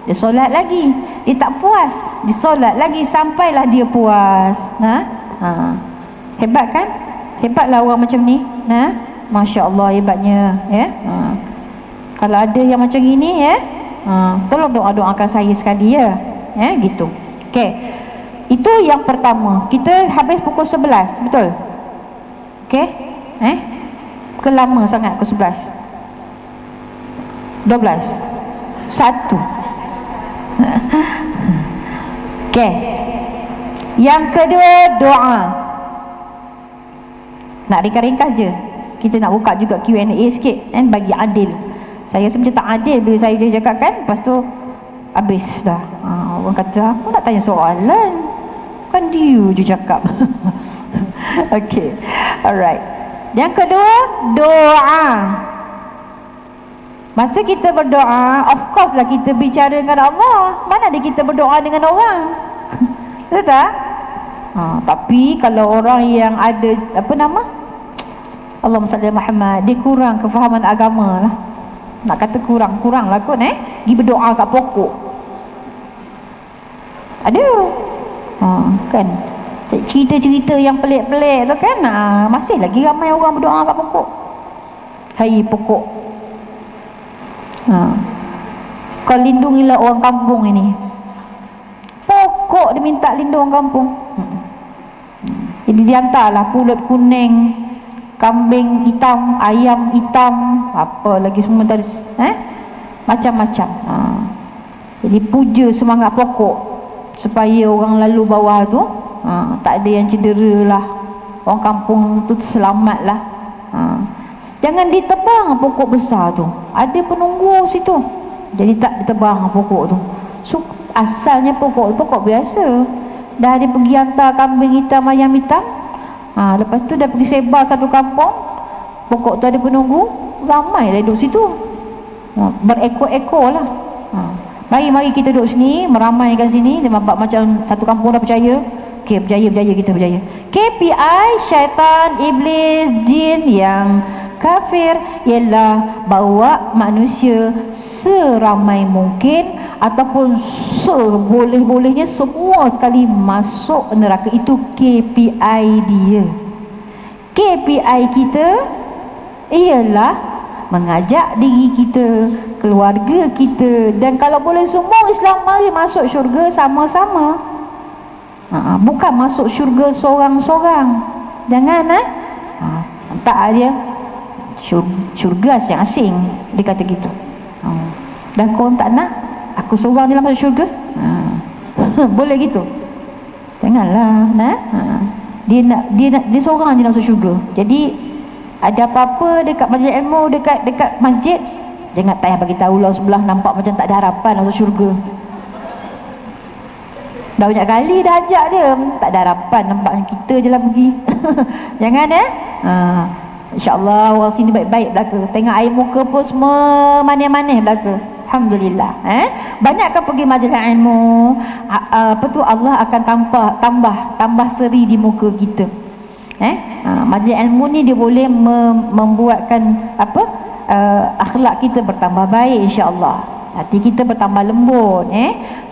dia solat lagi, dia tak puas, dia solat lagi sampailah dia puas. Hebat kan? Hebatlah orang macam ni. Masya Allah, hebatnya, ya. Kalau ada yang macam ini, ya, tolong doakan saya sekali, ya, gitu. Okey, itu yang pertama. Kita habis pukul 11, betul? Okey, kelama sangat pukul 11, 12, 1. Okey, yang kedua doa. Nak ringkas-ringkas je, kita nak buka juga Q&A sikit, bagi adil. Saya rasa macam tak adil bila saya cakap, kan, lepas tu habis dah. Orang kata aku nak tanya soalan, kan dia je cakap. Okey, alright. Yang kedua, doa. Masa kita berdoa, of course lah kita bicara dengan Allah. Mana ada kita berdoa dengan orang? Betul tak? Tapi kalau orang yang ada apa nama? Allahumma salli ala Muhammad, dia kurang kefahaman agama lah. Nak kata kurang lah kot pergi berdoa kat pokok. Ada. Kan cerita-cerita yang pelik-pelik tu kan, masih lagi ramai orang berdoa kat pokok. Hai pokok, kau lindungilah orang kampung ini. Pokok dia minta lindung orang kampung. Jadi dihantarlah pulut kuning, kambing hitam, ayam hitam, apa lagi semua tadi, macam-macam. Jadi puja semangat pokok supaya orang lalu bawah tu tak ada yang cedera lah, orang kampung tu selamat lah. Jangan ditebang pokok besar tu, ada penunggu situ, jadi tak ditebang pokok tu. So asalnya pokok biasa, dah dia pergi hantar kambing hitam, ayam hitam, lepas tu dah pergi sebar satu kampung, pokok tu ada penunggu, ramai dah duduk situ, berekor-ekor lah. Mari kita duduk sini, meramaikan sini, dia nampak macam satu kampung dah percaya. Okay, berjaya, kita berjaya. KPI syaitan, iblis, jin yang kafir ialah bawa manusia seramai mungkin ataupun seboleh-bolehnya semua sekali masuk neraka. Itu KPI dia. KPI kita ialah mengajak diri kita, keluarga kita, dan kalau boleh semua Islam mari masuk syurga sama-sama. Bukan masuk syurga seorang-seorang. Jangan tak dia syurga asing-asing, dia kata gitu. Dan kau tak nak aku seorang je lah masuk syurga, boleh gitu? Janganlah. Dia seorang je lah masuk syurga. Jadi ada apa-apa dekat majlis ilmu, dekat masjid, jangan tak payah bagi tahu lah sebelah, nampak macam tak ada harapan masuk syurga. Dah banyak kali dah ajak dia, tak ada harapan, nampaknya kita je lah pergi. Jangan InsyaAllah orang sini baik-baik belaka. Tengok air muka pun semua manis-manis belaka. Alhamdulillah. Banyakkan pergi majlis ilmu, apa tu, Allah akan tambah seri di muka kita. Majlis ilmu ni dia boleh membuatkan akhlak kita bertambah baik, insya-Allah. Hati kita bertambah lembut.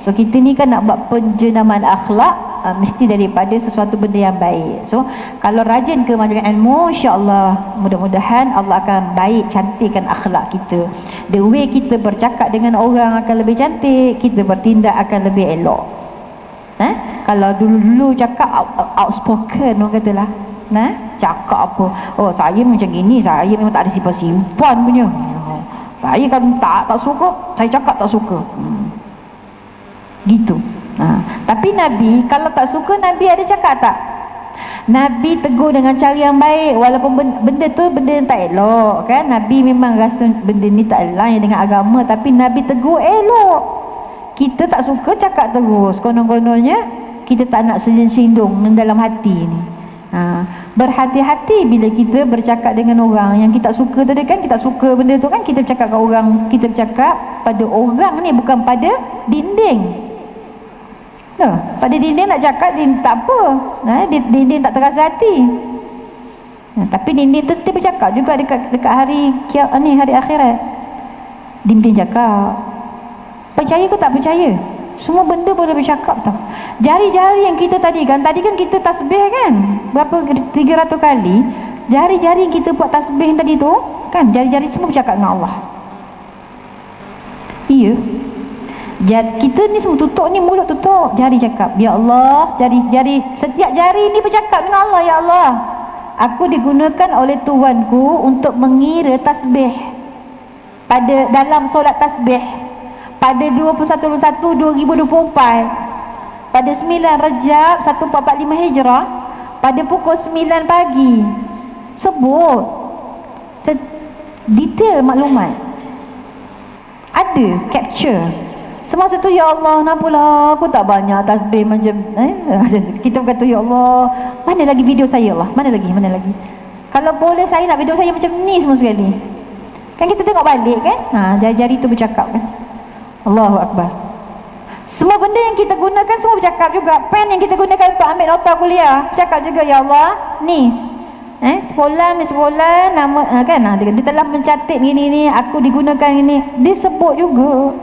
So kita ni kan nak buat penjenaman akhlak, mesti daripada sesuatu benda yang baik. So kalau rajin ke majlis ilmu, insya-Allah mudah-mudahan Allah akan baik cantikkan akhlak kita. The way kita bercakap dengan orang akan lebih cantik, kita bertindak akan lebih elok. Kalau dulu-dulu cakap outspoken, orang katalah, cakap apa, oh saya macam gini, saya memang tak ada simpan punya. Saya kan tak suka, saya cakap tak suka. Gitu. Tapi Nabi kalau tak suka, Nabi ada cakap tak? Nabi tegur dengan cara yang baik, walaupun benda tu benda yang tak elok kan. Nabi memang rasa benda ni tak lain dengan agama, tapi Nabi tegur elok. Kita tak suka, cakap terus, konon-kononnya kita tak nak sindung dalam hati ni. Berhati-hati bila kita bercakap dengan orang yang kita suka tadi kan. Kita suka benda tu kan, kita bercakap kat orang, kita bercakap pada orang ni, bukan pada dinding. Pada dinding nak cakap tak apa, dinding tak terasa hati. Tapi dinding tu dia bercakap juga dekat hari hari akhirat. Dinding cakap. Percaya ke tak percaya, semua benda boleh bercakap tau. Jari-jari yang kita tadi kan kita tasbih kan, berapa 300 kali. Jari-jari yang kita buat tasbih tadi tu kan, jari-jari semua bercakap dengan Allah. Iya. Kita ni semua tutup ni, mulut tutup, jari cakap, ya Allah. Jari setiap jari ni bercakap dengan Allah. Ya Allah, aku digunakan oleh Tuhanku untuk mengira tasbih dalam solat tasbih pada 21/1/2024, pada 9 Rejab 1445 Hijrah, pada pukul 9 pagi. Sebut detail maklumat, ada capture. Semasa tu, ya Allah, nampalah aku tak banyak tasbih macam kita berkata, ya Allah, mana lagi video saya Allah, mana lagi. Kalau boleh saya nak video saya macam ni semua sekali. Kan kita tengok balik kan, jari-jari tu bercakap kan. Allahu Akbar. Semua benda yang kita gunakan semua bercakap juga. Pen yang kita gunakan untuk ambil nota kuliah bercakap juga, ya Allah, ni sebulan nama kan, dia telah mencatat gini aku digunakan ini, dia sebut juga.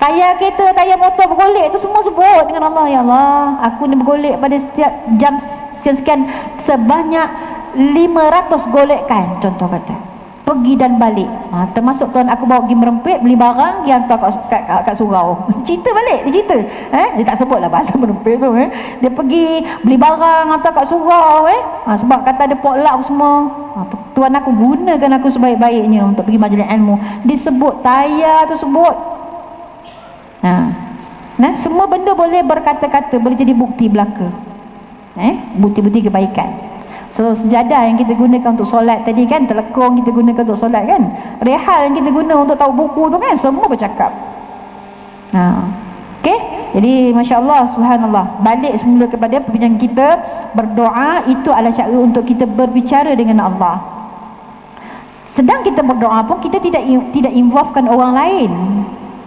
Tayar kereta, tayar motor bergolek tu semua sebut dengan Allah, ya Allah, aku ni bergolek pada setiap jam sekian sebanyak 500 golekan, contoh kata, pergi dan balik. Termasuk tuan aku bawa pergi merempit, beli barang, dia hantar kat surau. Cerita balik, dia cerita. Dia tak sebut lah bahasa merempit tu. Dia pergi beli barang, hantar kat surau. Sebab kata ada potluck semua. Tuan aku gunakan aku sebaik-baiknya untuk pergi majlis ilmu. Dia sebut, tayar tu sebut. Semua benda boleh berkata-kata, boleh jadi bukti belaka. Bukti-bukti kebaikan. So sejadah yang kita gunakan untuk solat tadi kan, telekong kita gunakan untuk solat kan, rehal yang kita guna untuk tahu buku tu kan, semua bercakap. Okey, jadi masya-Allah, subhanallah, balik semula kepada perbincangan kita. Berdoa itu adalah cara untuk kita berbicara dengan Allah. Sedang kita berdoa pun kita tidak involvekan orang lain,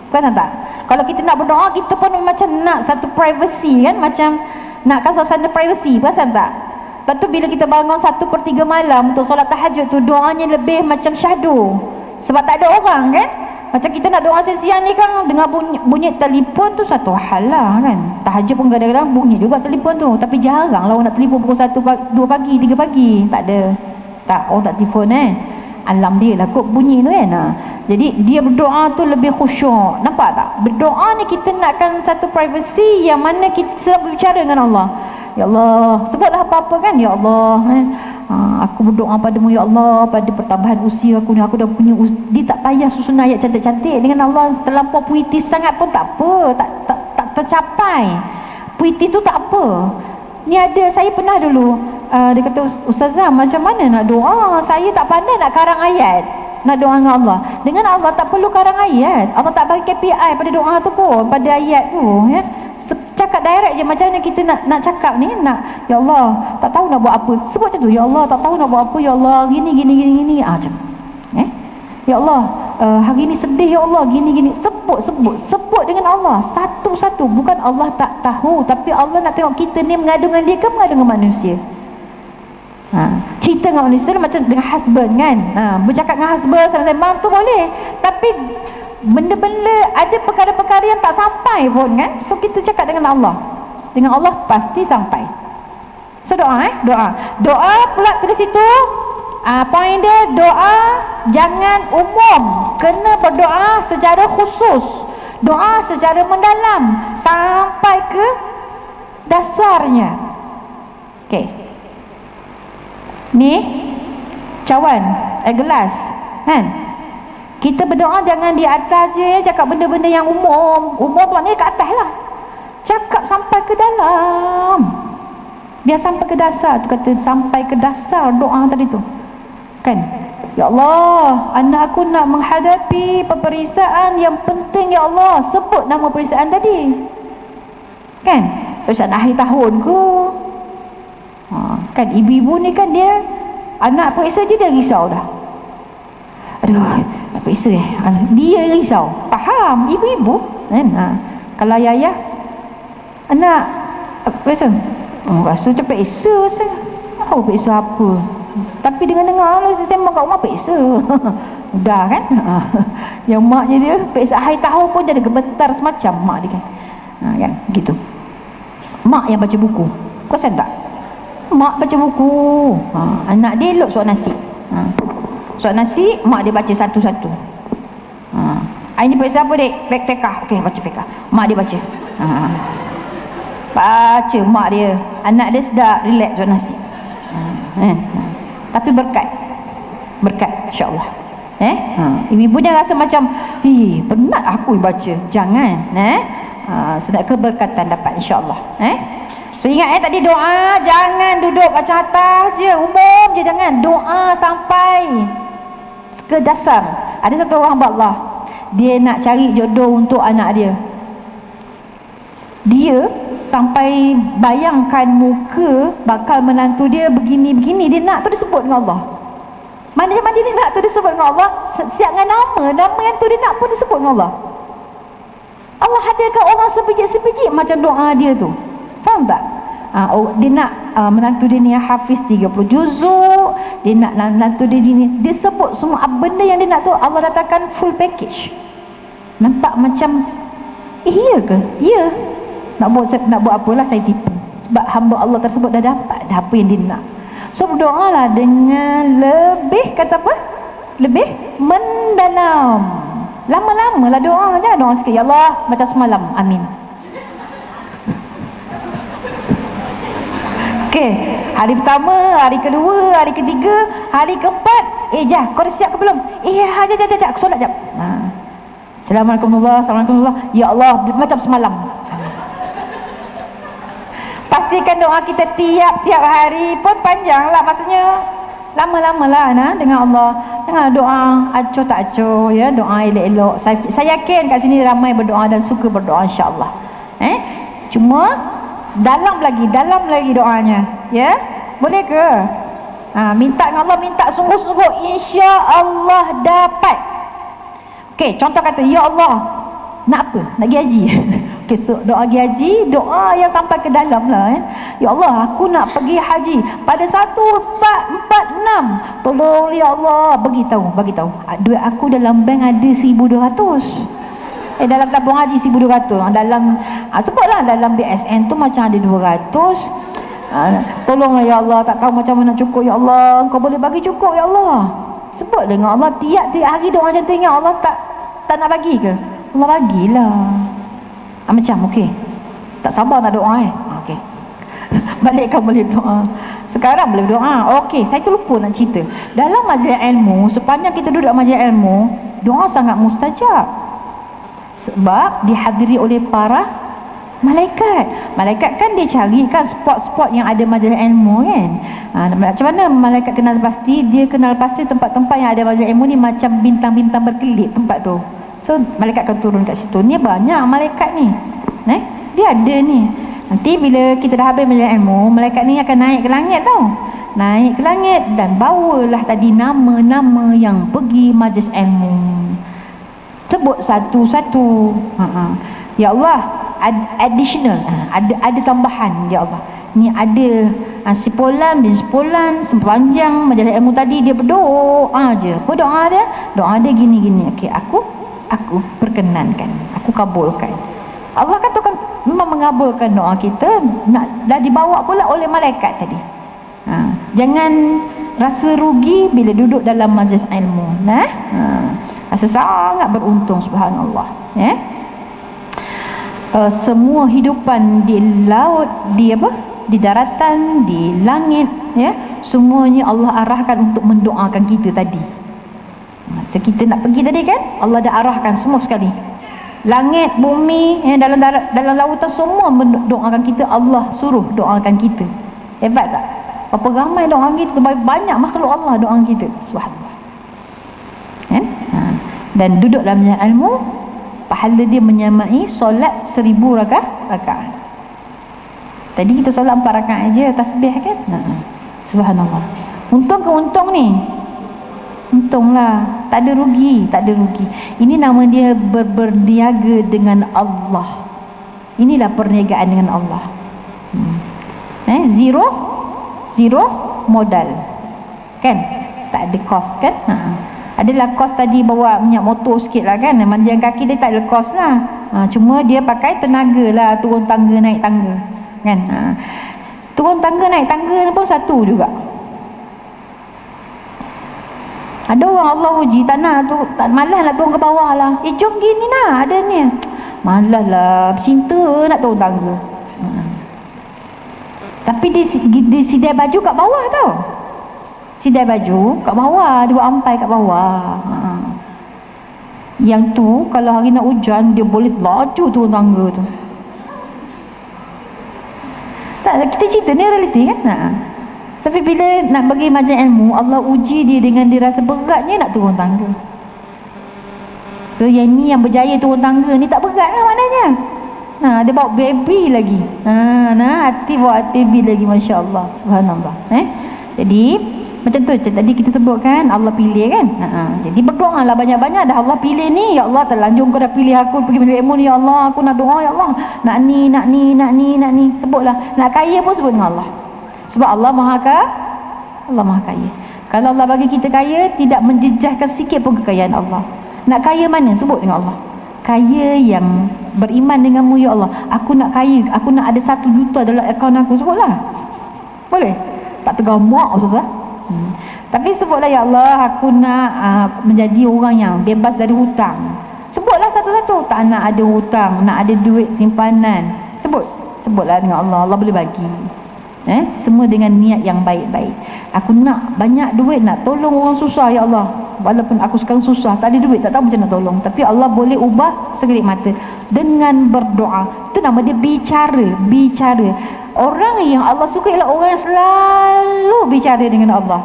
kan tak? Kalau kita nak berdoa, kita pun macam nak satu privacy kan, macam nakkan suasana privacy, perasan tak? Lepas tu bila kita bangun 1/3 malam untuk solat tahajud tu, doanya lebih macam syahdu, sebab tak ada orang kan. Macam kita nak doa siang-siang ni kan, dengar bunyi telefon tu satu hal lah kan. Tahajud pun kadang-kadang bunyi juga telefon tu, tapi jarang lah orang nak telefon pukul 1, 2 pagi, 3 pagi. Tak ada, tak, orang tak telefon alam dia lah kot bunyi tu kan. Jadi dia berdoa tu lebih khusyuk, nampak tak? Berdoa ni kita nakkan satu privacy yang mana kita sedang berbicara dengan Allah. Ya Allah, sebutlah apa-apa kan, ya Allah, aku berdoa padamu ya Allah, pada pertambahan usia aku ni, aku dah punya dia tak payah susun ayat cantik-cantik dengan Allah, terlampau puitis sangat pun tak apa, tak tercapai. Puitis tu tak apa. Ni ada, saya pernah dulu dia kata, Ustazah macam mana nak doa, saya tak pandai nak karang ayat, nak doa dengan Allah. Dengan Allah tak perlu karang ayat, Allah tak bagi KPI pada doa tu pun, pada ayat tu ya. Cakap direct je, macam mana kita nak cakap ni, nak ya Allah tak tahu nak buat apa, sebut macam tu, ya Allah tak tahu nak buat apa, ya Allah gini macam ya Allah hari ni sedih, ya Allah gini sebut dengan Allah satu-satu. Bukan Allah tak tahu, tapi Allah nak tengok kita ni mengadu dengan dia ke mengadu dengan manusia. Cerita dengan manusia macam dengan husband kan, bercakap dengan husband sama-sama tu boleh, tapi benda-benda ada perkara-perkara yang tak sampai pun kan, so kita cakap dengan Allah pasti sampai. So doa doa pula dari situ, poin dia, doa jangan umum, kena berdoa secara khusus, doa secara mendalam sampai ke dasarnya. Okey, ni cawan gelas kan, kita berdoa jangan di atas je, cakap benda-benda yang umum tu maknanya ke atas lah, cakap sampai ke dalam, biar sampai ke dasar tu, kata sampai ke dasar doa tadi tu kan. Ya Allah, anak aku nak menghadapi peperiksaan yang penting, ya Allah, sebut nama peperiksaan tadi kan, peperiksaan akhir tahun ke kan. Ibu-ibu ni kan, dia anak periksa je dia risau dah, aduh periksa dia risau, faham ibu-ibu kan. Kalau ayah anak periksa, rasa macam periksa, tahu periksa apa, tapi dengar-dengar lah sembang kat rumah periksa dah kan. Yang maknya dia periksa akhir tahun pun jadi gemetar semacam mak dia kan gitu. Mak yang baca buku, kau sedar tak? Mak baca buku, anak dia elok suap nasi, suap nasi mak dia baca satu-satu. Ini periksa apa dek? Fiqh. Okey, baca fiqh. Mak dia baca. Baca mak dia, anak dia sedap, relax suap nasi. Tapi berkat insya-Allah. Ibu dia rasa macam penat aku baca. Jangan sedap keberkatan dapat insya-Allah. So ingat tadi doa jangan duduk macam atas je, umum je, jangan. Doa sampai ke dasar. Ada satu orang hamba Allah, dia nak cari jodoh untuk anak dia. Dia sampai bayangkan muka bakal menantu dia begini-begini, dia nak tu disebut dengan Allah. Mana dia nak tu disebut dengan Allah siap dengan nama yang tu dia nak pun disebut dengan Allah. Allah hadirkan orang sebiji-sebiji macam doa dia tu. Faham tak? Dia nak menantu dia ni hafiz 30 juzuk, dia nak menantu dia ni, dia sebut semua benda yang dia nak tu, Allah datangkan full package. Nampak macam iya ke? Ya. Nak buat apalah, saya tipu. Sebab hamba Allah tersebut dah dapat dah apa yang dia nak. So berdoalah dengan lebih, kata apa? Lebih mendalam. Lama-lama lah doa, jangan doa sikit, ya Allah macam semalam, amin. Okey, hari pertama, hari kedua, hari ketiga, hari keempat, Jah, kau dah siap ke belum? Jap, aku solat jap. Assalamualaikum warahmatullahi wabarakatuh. Ya Allah, macam semalam. Pastikan doa kita tiap hari pun panjang lah, maksudnya lama-lama lah dengan Allah. Dengan doa acuh tak acuh, ya, doa elok-elok. Saya yakin kat sini ramai berdoa dan suka berdoa, insya-Allah. Cuma dalam lagi doanya, ya. Boleh ke? Minta dengan Allah, minta sungguh-sungguh, insya-Allah dapat. Okey, contoh kata, ya Allah, nak apa? Nak pergi haji. Okey, so doa pergi haji, doa yang sampai ke dalam lah. Ya Allah, aku nak pergi haji pada 1446. Tolong ya Allah, bagi tahu. Duit aku dalam bank ada 1,200. Dalam tabung haji 1,200. Dalam sebutlah dalam BSN tu macam ada 200. Tolonglah ya Allah, tak tahu macam mana cukup ya Allah. Kau boleh bagi cukup ya Allah. Sebut dengan Allah tiap hari doa macam tu, ingat Allah tak nak bagi ke? Allah bagilah. Macam okey. Tak sabar nak doa okey. Balik kau boleh doa. Sekarang boleh doa. Okey, saya terlupa nak cerita. Dalam majlis ilmu, sepanjang kita duduk majlis ilmu, doa sangat mustajab. Sebab dihadiri oleh para malaikat. Malaikat kan dia carikan spot-spot yang ada majlis ilmu kan. Macam mana malaikat kenal pasti? Dia kenal pasti tempat-tempat yang ada majlis ilmu ni macam bintang-bintang berkelip tempat tu. So malaikat akan turun kat situ. Ni banyak malaikat ni. Dia ada ni. Nanti bila kita dah habis majlis ilmu, malaikat ni akan naik ke langit tau. Naik ke langit dan bawalah tadi nama-nama yang pergi majlis ilmu. Sebut satu-satu. Ya Allah, additional. Ada tambahan ya Allah. Ni ada si Fulan bin Fulan sepanjang majlis ilmu tadi dia berdoa je. Apa doa dia? Doa dia gini-gini. Okey, aku perkenankan, aku kabulkan. Allah kata kan memang mengabulkan doa kita, dah dibawa pula oleh malaikat tadi. Jangan rasa rugi bila duduk dalam majlis ilmu. Rasa sangat beruntung, subhanallah. Semua hidupan di laut, di daratan, di langit, semuanya Allah arahkan untuk mendoakan kita tadi. Masa kita nak pergi tadi kan, Allah dah arahkan semua sekali. Langit, bumi, dalam lautan semua mendoakan kita. Allah suruh doakan kita. Hebat tak? Berapa ramai doa kita, banyak makhluk Allah doa kita. Subhanallah. Dan duduk dalam ilmu, pahala dia menyamai solat 1000 rakaat. Tadi kita solat 4 rakaat aja, tasbih kan? Subhanallah. Untung ke untung ni? Untunglah, tak ada rugi. Ini nama dia berniaga dengan Allah. Inilah perniagaan dengan Allah. Zero modal. Kan? Tak ada kos kan? Adalah kos tadi bawa minyak motor sikit lah kan. Mandian kaki dia tak ada kos lah. Cuma dia pakai tenaga lah, turun tangga naik tangga kan. Turun tangga naik tangga pun satu juga. Ada orang Allah uji tak malas nak turun ke bawah lah. Jom gini lah, ada ni. Malas lah, cinta nak turun tangga. Tapi dia sidai baju kat bawah tau. Sidai baju kat bawah, dia buat ampai kat bawah. Yang tu kalau hari nak hujan, dia boleh laju turun tangga tu. Tak, kita cerita ni realiti kan. Tapi bila nak bagi majlis ilmu, Allah uji dia dengan dia rasa beratnya nak turun tangga. So yang ni yang berjaya turun tangga ni tak berat lah maknanya. Dia bawa baby lagi. Hati bawa baby lagi, Masya Allah. Subhanallah. Jadi Macam tu tadi kita sebut kan, Allah pilih kan. Jadi berdoa lah banyak-banyak. Dah Allah pilih ni, ya Allah terlanjur kau dah pilih aku pergi majlis ilmu ni, ya Allah aku nak doa, ya Allah nak ni, nak ni, nak ni, nak ni. Sebutlah. Nak kaya pun sebut dengan Allah, sebab Allah Maha Kaya. Allah Maha Kaya. Kalau Allah bagi kita kaya, tidak menjejahkan sikit pun kekayaan Allah. Nak kaya mana? Sebut dengan Allah. Kaya yang beriman denganmu, ya Allah. Aku nak kaya, aku nak ada 1 juta dalam akaun aku. Sebutlah. Boleh? Tak tergamak Ustazah. Tapi sebutlah, ya Allah aku nak menjadi orang yang bebas dari hutang. Sebutlah satu-satu. Tak nak ada hutang, nak ada duit simpanan. Sebutlah dengan Allah. Allah boleh bagi. Semua dengan niat yang baik-baik. Aku nak banyak duit, nak tolong orang susah, ya Allah. Walaupun aku sekarang susah, tak ada duit, tak tahu macam nak tolong, tapi Allah boleh ubah sekelip mata dengan berdoa. Itu nama dia bicara. Orang yang Allah suka ialah orang yang selalu bicara dengan Allah.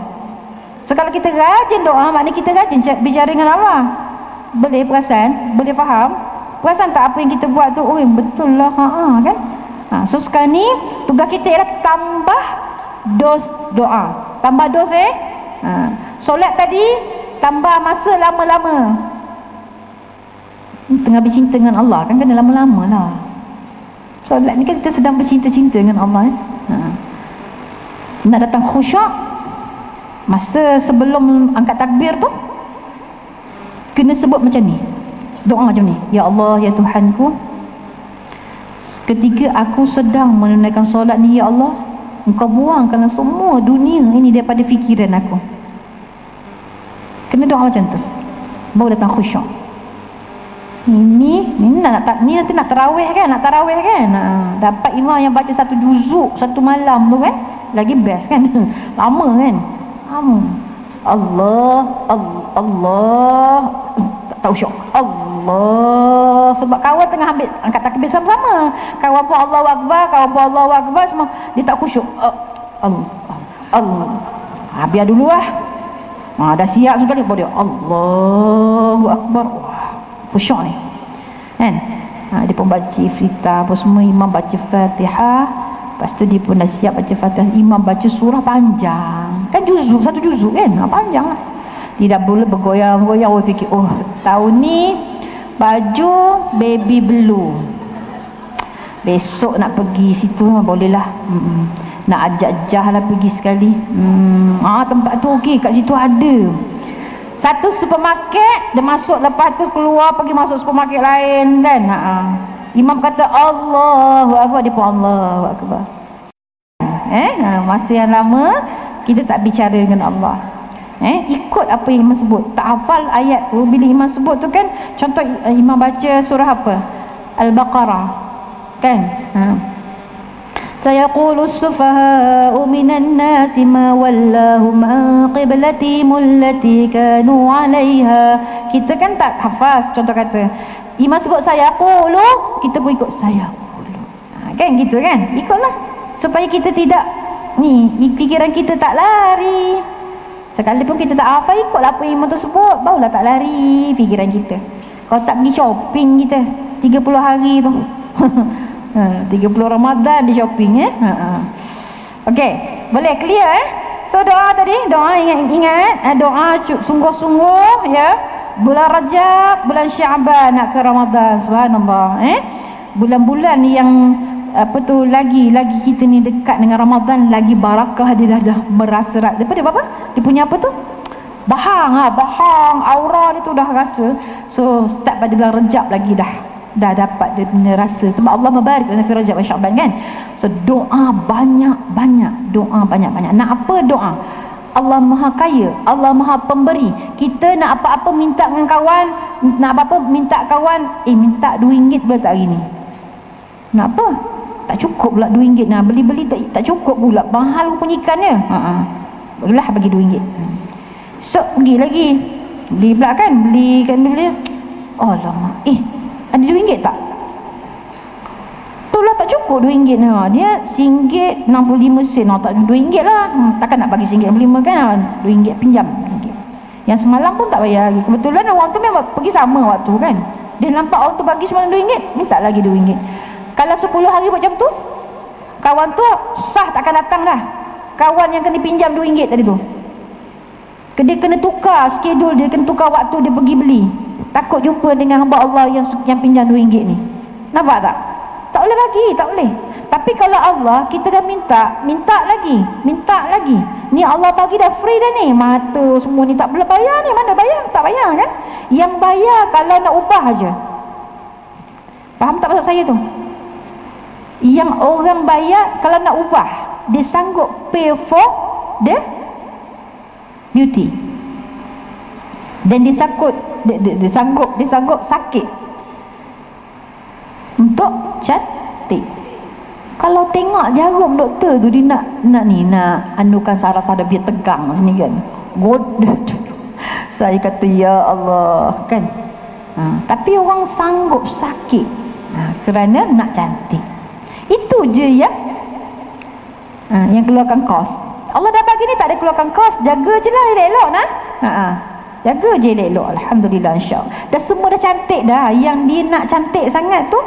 So kalau kita rajin doa, maknanya kita rajin bicara dengan Allah. Boleh perasan? Boleh faham? Perasan tak apa yang kita buat tu? Oh betul lah, kan? So sekarang ni tugas kita ialah tambah dos doa. Tambah dos solat tadi tambah masa lama-lama. Tengah bercinta dengan Allah kan, kena lama-lama lah. Solat ni kan kita sedang bercinta-cinta dengan Allah. Nak datang khusyuk, masa sebelum angkat takbir tu kena sebut macam ni, doa macam ni. Ya Allah, ya Tuhanku, ketika aku sedang menunaikan solat ni, ya Allah, Engkau buangkanlah semua dunia ini daripada fikiran aku. Kena doa macam tu, baru datang khusyuk. Ini nanti nak tarawih kan, dapat imam yang baca 1 juzuk 1 malam tu kan, lagi best kan. Lama kan, Allah tak tahu syok Allah, sebab kawan tengah ambil angkat takbir sama-sama, kawan pun Allahu Akbar, semua dia tak khusyuk. Allah biar dulu lah. Dah siap sekali baru dia Allahu Akbar. Khusyuk ni kan. Dia pun baca iftitah apa semua, imam baca Fatihah, lepas tu dia pun dah siap baca Fatihah, imam baca surah panjang kan, 1 juzuk kan, panjang lah. Tidak boleh bergoyang-goyang. Orang fikir tahun ni baju baby blue, besok nak pergi situ bolehlah. Nak ajak Jah lah pergi sekali. Tempat tu okey, kat situ ada satu supermarket, dia masuk, lepas tu keluar pergi masuk supermarket lain kan. Imam kata Allahu Akbar, dia pun Allahu Akbar. Masa yang lama kita tak bicara dengan Allah. Ikut apa yang imam sebut. Tak hafal ayat tu, bila imam sebut tu kan, contoh imam baca surah apa, Al-Baqarah kan. Sayaqulu as-sufaha'u minan nasi ma wallahum an qiblatihim allati kanu 'alayha. Kita kan tak hafaz, contoh kata imam sebut sayaqulu, kita pun ikut sayaqulu. Kan gitu kan, ikutlah supaya kita tidak fikiran kita tak lari. Sekalipun kita tak hafal, ikutlah apa imam tu sebut, barulah tak lari fikiran kita. Kalau tak pergi shopping kita 30 hari tu 30 Ramadan di shopping Okey, boleh clear So doa tadi, doa ingat doa sungguh-sungguh ya. Bulan Rajab, bulan Syaban nak ke Ramadan, subhanallah. Bulan-bulan yang lagi kita ni dekat dengan Ramadan, lagi barakah dia dah merasa daripada apa? Dia punya apa tu? Bahang aura ni tu dah rasa. So start pada bulan Rajab lagi dah dapat dia punya rasa, sebab Allah membarik dalam Rajab dan Syaban kan. So doa banyak-banyak, nak apa doa? Allah Maha Kaya, Allah Maha Pemberi. Kita nak apa-apa minta dengan kawan, nak apa-apa minta kawan, minta RM2 boleh tak hari ni? Nak apa? Tak cukup pula RM2 nak beli-beli, tak cukup pula, mahal pun ikannya. Bagilah bagi RM2. So pergi lagi beli pula kan, beli alamak, ada RM2 tak? Itulah tak cukup RM2. Dia RM1.65 tak RM2 lah. Takkan nak bagi RM1.65 kan, RM2 pinjam RM2. Yang semalam pun tak bayar lagi. Kebetulan orang tu memang pergi sama waktu kan, dia nampak orang tu bagi semalam RM2, minta lagi RM2. Kalau 10 hari macam tu, kawan tu sah takkan datang dah. Kawan yang kena pinjam RM2 tadi tu Dia kena tukar skedul, dia kena tukar waktu dia pergi beli. Takut jumpa dengan hamba Allah yang pinjam RM2 ni. Nampak tak? Tak boleh bagi, tak boleh. Tapi kalau Allah, kita dah minta lagi. Ni Allah bagi dah free dah ni. Mata semua ni tak boleh bayar ni. Mana bayar? Tak bayar kan? Yang bayar kalau nak ubah aja. Faham tak maksud saya tu? Yang orang bayar kalau nak ubah, dia sanggup pay for the beauty. Dan dia sanggup sakit untuk cantik. Kalau tengok jarum doktor tu, dia nak anukan saraf-saraf biar tegang sini kan. Saya kata ya Allah kan. Tapi orang sanggup sakit kerana nak cantik. Itu je yang keluarkan kos. Allah dah bagi ni, tak ada keluarkan kos. Jaga je lah elok-elok nah. Jaga je elok-elok. Alhamdulillah, insya-Allah. Dah semua dah cantik dah. Yang dia nak cantik sangat tu,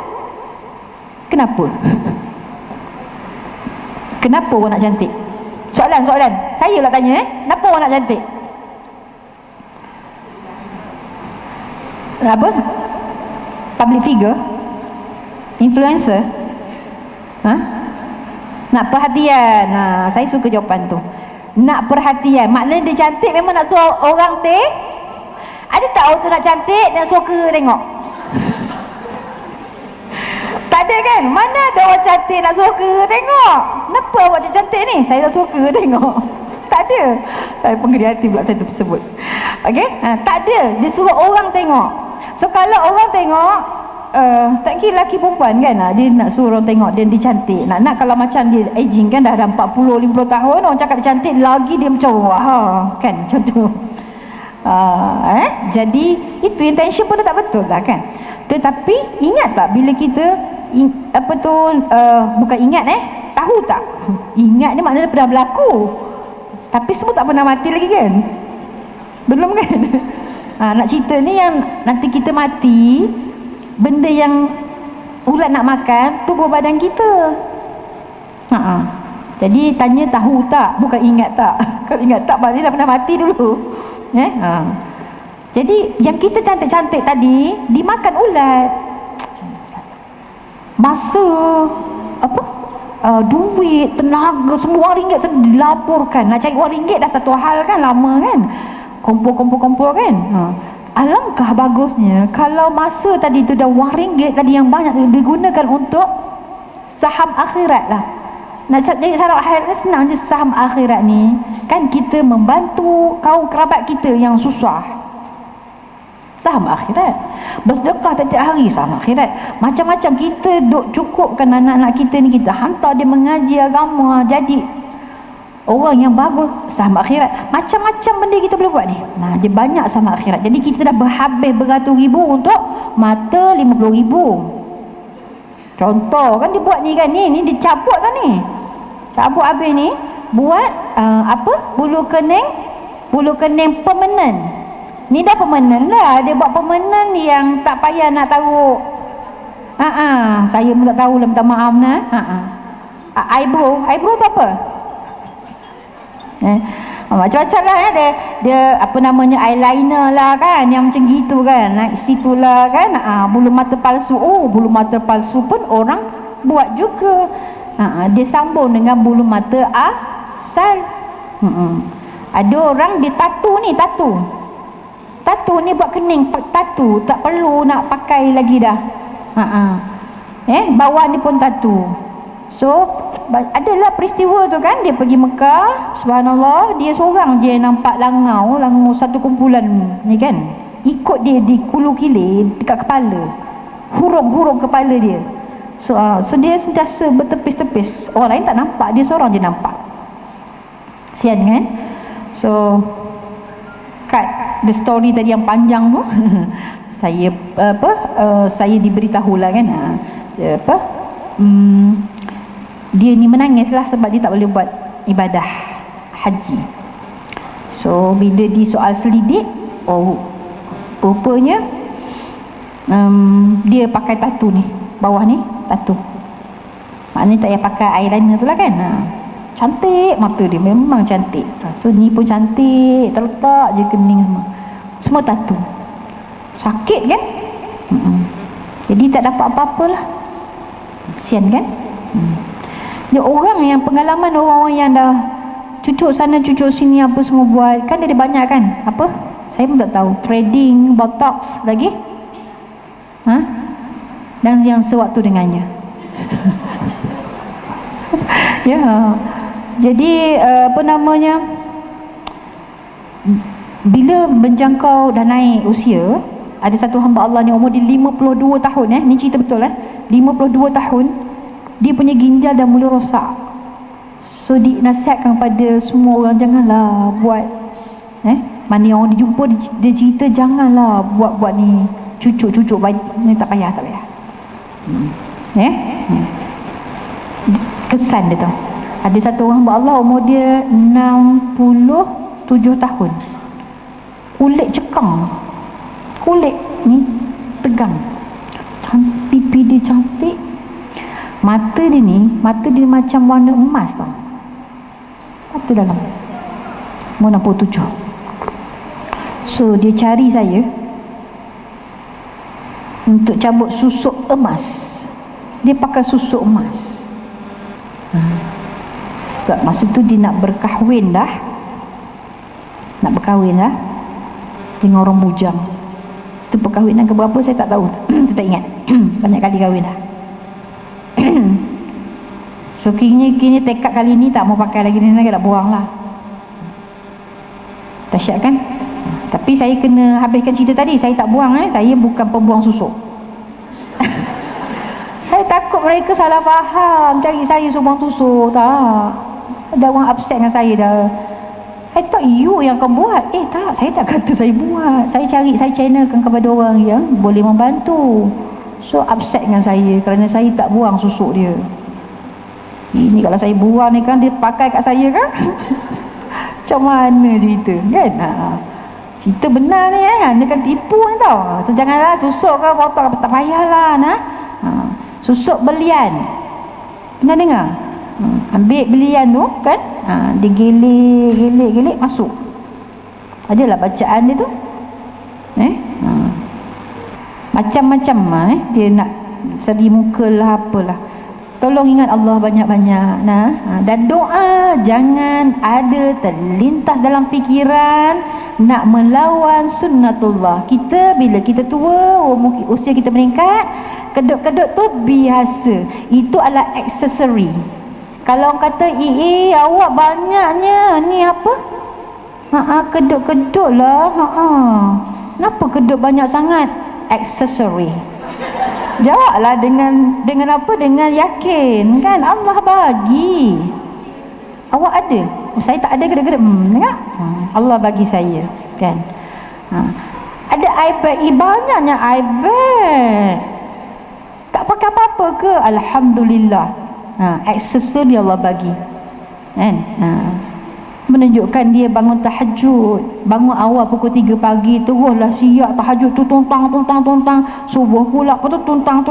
kenapa? Kenapa orang nak cantik? Soalan saya pula tanya kenapa orang nak cantik? Apa? Public figure? Influencer? Nak perhatian. Saya suka jawapan tu. Nak perhatian. Maknanya dia cantik memang nak suruh orang Ada tak orang tu nak cantik dan suka tengok? Tak ada kan? Mana ada orang cantik nak suka tengok? Kenapa awak cantik ni? Saya nak suka tengok. Tak ada. Saya penggeri hati pula saya tersebut. Okey? Tak ada. Dia suruh orang tengok. So kalau orang tengok, tak kira lelaki perempuan kan, dia nak suruh orang tengok dia cantik. Nak kalau macam dia aging kan, dah 40-50 tahun, orang cakap dia cantik, lagi dia macam wah kan, macam tu. Jadi itu intention pun tak betul lah kan. Tetapi ingat tak bila kita bukan ingat tahu tak? Ingat ni maknanya pernah berlaku. Tapi semua tak pernah mati lagi kan? Belum kan? Nak cerita ni yang nanti kita mati, benda yang ulat nak makan tubuh badan kita. Jadi tanya tahu tak, bukan ingat tak. Kalau ingat tak maknanya dah pernah mati dulu. Jadi yang kita cantik-cantik tadi dimakan ulat. Masa duit, tenaga, semua RM1 dilaporkan. Nak cari RM1 dah satu hal kan, lama kan. Kumpul kan. Alangkah bagusnya kalau masa tadi tu dah RM1 tadi yang banyak digunakan untuk saham akhirat lah. Nak jadi saham akhirat senang je. Saham akhirat ni kan kita membantu kaum kerabat kita yang susah. Saham akhirat. Bersedekah tiap hari, saham akhirat. Macam-macam kita duk cukupkan anak-anak kita ni, kita hantar dia mengaji agama, jadi orang yang bagus, saham akhirat. Macam-macam benda kita boleh buat ni. Dia banyak saham akhirat. Jadi kita dah berhabis beratus ribu untuk mata 50 ribu. Contoh kan dia buat ni kan, ni dia cabut kan ni. Cabut habis ni, buat bulu kening permanent. Ni dah permanent lah. Dia buat permanent yang tak payah nak tahu. Saya pun tak tahu lah, minta maaf nah. Eyebrow tu apa? Macam-macam lah dia apa namanya, eyeliner lah kan, yang macam gitu kan, naik situ lah kan. Bulu mata palsu. Bulu mata palsu pun orang buat juga. Dia sambung dengan bulu mata asal. Ada orang dia tattoo ni buat kening, tattoo tak perlu nak pakai lagi dah. Bawah ni pun tattoo. So adalah peristiwa tu kan, dia pergi Mekah, subhanallah, dia seorang je nampak langau satu kumpulan ni kan, ikut dia di kulu kilir dekat kepala, hurung kepala dia. So dia sentiasa bertepis-tepis, orang lain tak nampak, dia seorang je nampak. Sian kan. So cut the story tadi yang panjang tu. Saya diberitahulah kan, dia ni menangis lah sebab dia tak boleh buat ibadah haji. So bila di soal selidik, rupanya dia pakai tattoo ni, bawah ni tattoo. Maknanya tak payah pakai eyeliner tu lah kan. Cantik mata dia, memang cantik. So ni pun cantik, terletak je kening semua tattoo. Sakit kan? Jadi tak dapat apa-apa lah. Kesian kan? Dia orang yang pengalaman, orang-orang yang dah cucuk sana cucuk sini apa semua buat, kan dia ada banyak kan? Apa? Saya pun tak tahu. Threading, botox lagi. Dan yang sewaktu dengannya. Ya. Jadi apa namanya, bila menjangkau dah naik usia, ada satu hamba Allah ni umur dia 52 tahun, ni cerita betul 52 tahun, dia punya ginjal dah mula rosak. So dinasihatkan pada semua orang, janganlah buat mana yang orang dijumpa dia cerita, janganlah buat ni, cucuk ni tak payah. Kesan dia tau. Ada satu orang hamba Allah umur dia 67 tahun, kulit cekang, kulit ni tegang, pipi dia cantik, mata dia macam warna emas tau, mata dalam, umur 67. So dia cari saya untuk cabut susuk emas. Dia pakai susuk emas. Sebab masa tu dia nak berkahwin dah, dengan orang bujang. Itu perkahwinan ke berapa saya tak tahu. Saya tak ingat. Banyak kali kahwin dah. So kini tekad kali ni tak mau pakai lagi ni, nak buang lah. Dahsyat kan? Tapi saya kena habiskan cerita tadi. Saya tak buang, saya bukan pembuang susuk. Saya takut mereka salah faham, cari saya sumbang susuk. Tak, ada orang upset dengan saya dah. I thought you yang akan buat. Tak, saya tak kata saya buat. Saya channelkan kepada orang yang boleh membantu. So upset dengan saya kerana saya tak buang susuk dia. Ini kalau saya buang ni kan, dia pakai kat saya kan. Macam mana cerita kan? Cerita benar ni dia kan tipu ni tau. So janganlah susuk ke potong, tak payahlah susuk belian. Pernah dengar? Ambil belian tu kan, digilik masuk. Adalah bacaan dia tu. Macam-macam dia nak seri muka lah apalah. Tolong ingat Allah banyak-banyak dan doa jangan ada terlintas dalam fikiran nak melawan sunnatullah. Kita bila kita tua, mungkin usia kita meningkat, kedut-kedut tu biasa. Itu adalah aksesori. Kalau orang kata awak banyaknya ni apa? Kedut-kedut lah. Kenapa kedut banyak sangat? Aksesori. Jawablah dengan apa? Dengan yakin kan Allah bagi. Awak ada? Saya tak ada kedut-kedut. Dengar? Allah bagi saya kan. Ada iPad, banyaknya iPad. Tak pakai apa-apa ke? Alhamdulillah. Aksesori Allah bagi kan. Menunjukkan dia bangun tahajud, bangun awal pukul 3 pagi, teruslah siap tahajud tu, tuntang, subuh pula tu tuntang,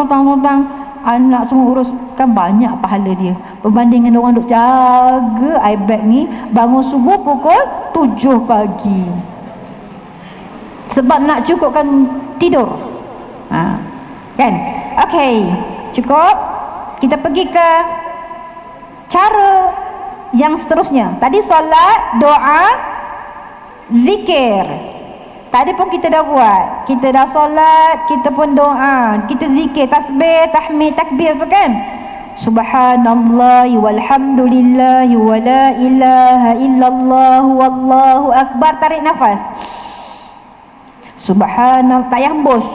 anak semua urus, kan banyak pahala dia berbanding dengan orang duk jaga iPad ni bangun subuh pukul 7 pagi sebab nak cukupkan tidur. Kan? Okey, cukup. Kita pergi ke cara yang seterusnya. Tadi solat, doa, zikir. Tadi pun kita dah buat. Kita dah solat, kita pun doa, kita zikir, tasbih, tahmid, takbir tu kan. Subhanallah walhamdulillah wa la ilaha illallah wallahu akbar. Tarik nafas. Subhanallah, tak hembus.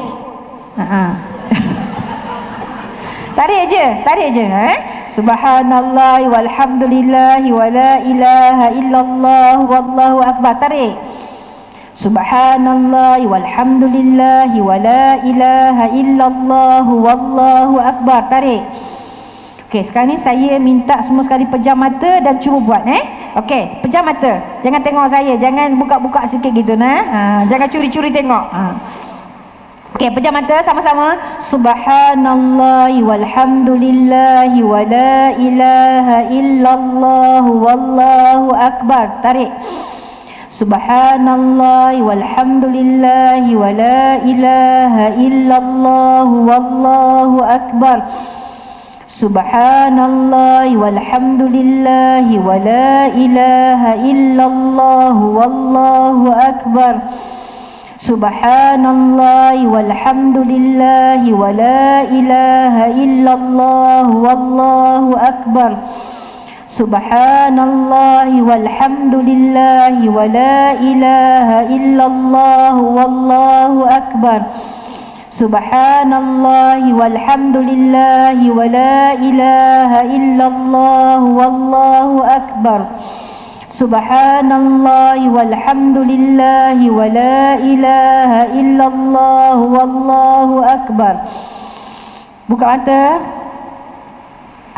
Tarik je. Subhanallah walhamdulillah wa la ilaha illallah wallahu akbar. Tarik. Subhanallah walhamdulillah wa la ilaha illallah wallahu akbar. Tarik. Okey, sekarang ni saya minta semua sekali pejam mata dan cuba buat Okey, pejam mata. Jangan tengok saya, jangan buka-buka sikit gitu Jangan curi-curi tengok. Okey, pejam mata sama-sama. Subhanallahi walhamdulillahi wa la ilaha illallah wallahu akbar. Tarik. Subhanallahi walhamdulillahi wa la ilaha illallah wallahu akbar. Subhanallahi walhamdulillahi wa la ilaha illallah wallahu akbar. Subhanallahi walhamdulillahi wa la ilaha illallah wallahu akbar. Subhanallahi walhamdulillahi wa la ilaha illallah wallahu akbar. Subhanallahi walhamdulillahi wa la ilaha illallah wallahu akbar. Subhanallahi walhamdulillahi wa la ilaha illallah wallahu akbar. Buka mata.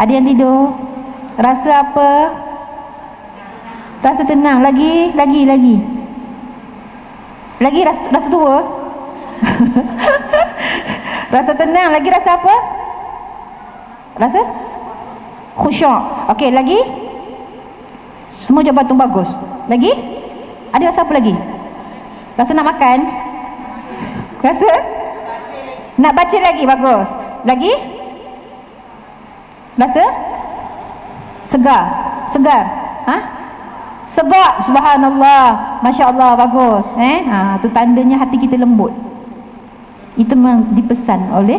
Ada yang tidur? Rasa apa? Rasa tenang. Lagi rasa tua. Rasa tenang. Lagi rasa apa? Rasa khusyuk. Okey, lagi? Semua jabatan bagus. Lagi? Ada rasa apa lagi? Rasa nak makan? Rasa? Nak baca lagi? Bagus. Lagi? Rasa? Segar? Ha? Sebab subhanallah, masya-Allah, bagus. Tu tandanya hati kita lembut. Itu memang dipesan oleh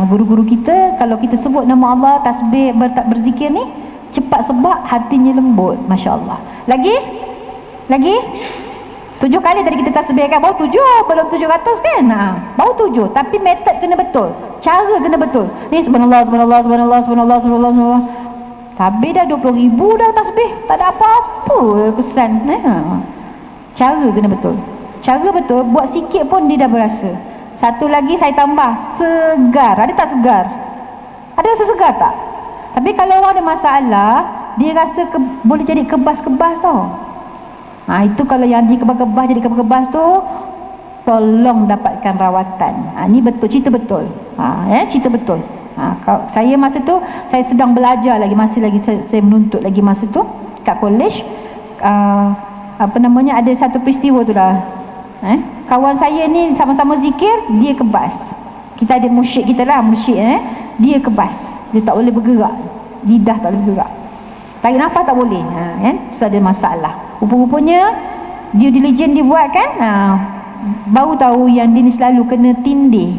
guru-guru kita. Kalau kita sebut nama Allah, tasbih, berzikir ni, cepat sebab hatinya lembut, masya-Allah. Lagi? 7 kali tadi kita tasbihkan. Baru 7, belum 700 kan? Baru 7. Tapi metod kena betul, cara kena betul. Ni subhanallah, subhanallah, subhanallah, subhanallah, subhanallah, subhanallah. Habis dah 20,000 dah tasbih, tak ada apa-apa kesan. Cara kena betul. Cara betul, buat sikit pun dia dah berasa. Satu lagi saya tambah, segar. Ada tak segar? Ada rasa segar tak? Tapi kalau orang ada masalah, dia rasa boleh jadi kebas-kebas tau. Itu kalau yang dikebas-kebas jadi kebas-kebas tu, tolong dapatkan rawatan. Ni betul, cerita betul. Cerita betul. Saya masa tu saya sedang belajar lagi, masih lagi saya menuntut lagi masa tu kat college. Ada satu peristiwa tu lah. Kawan saya ni sama-sama zikir, dia kebas. Kita ada musyik kita lah, dia kebas. Dia tak boleh bergerak, lidah tak boleh bergerak, tarik nafas tak boleh. So ada masalah. Rupa-rupanya due diligence dia buat kan, baru tahu yang dia ni selalu kena tindih.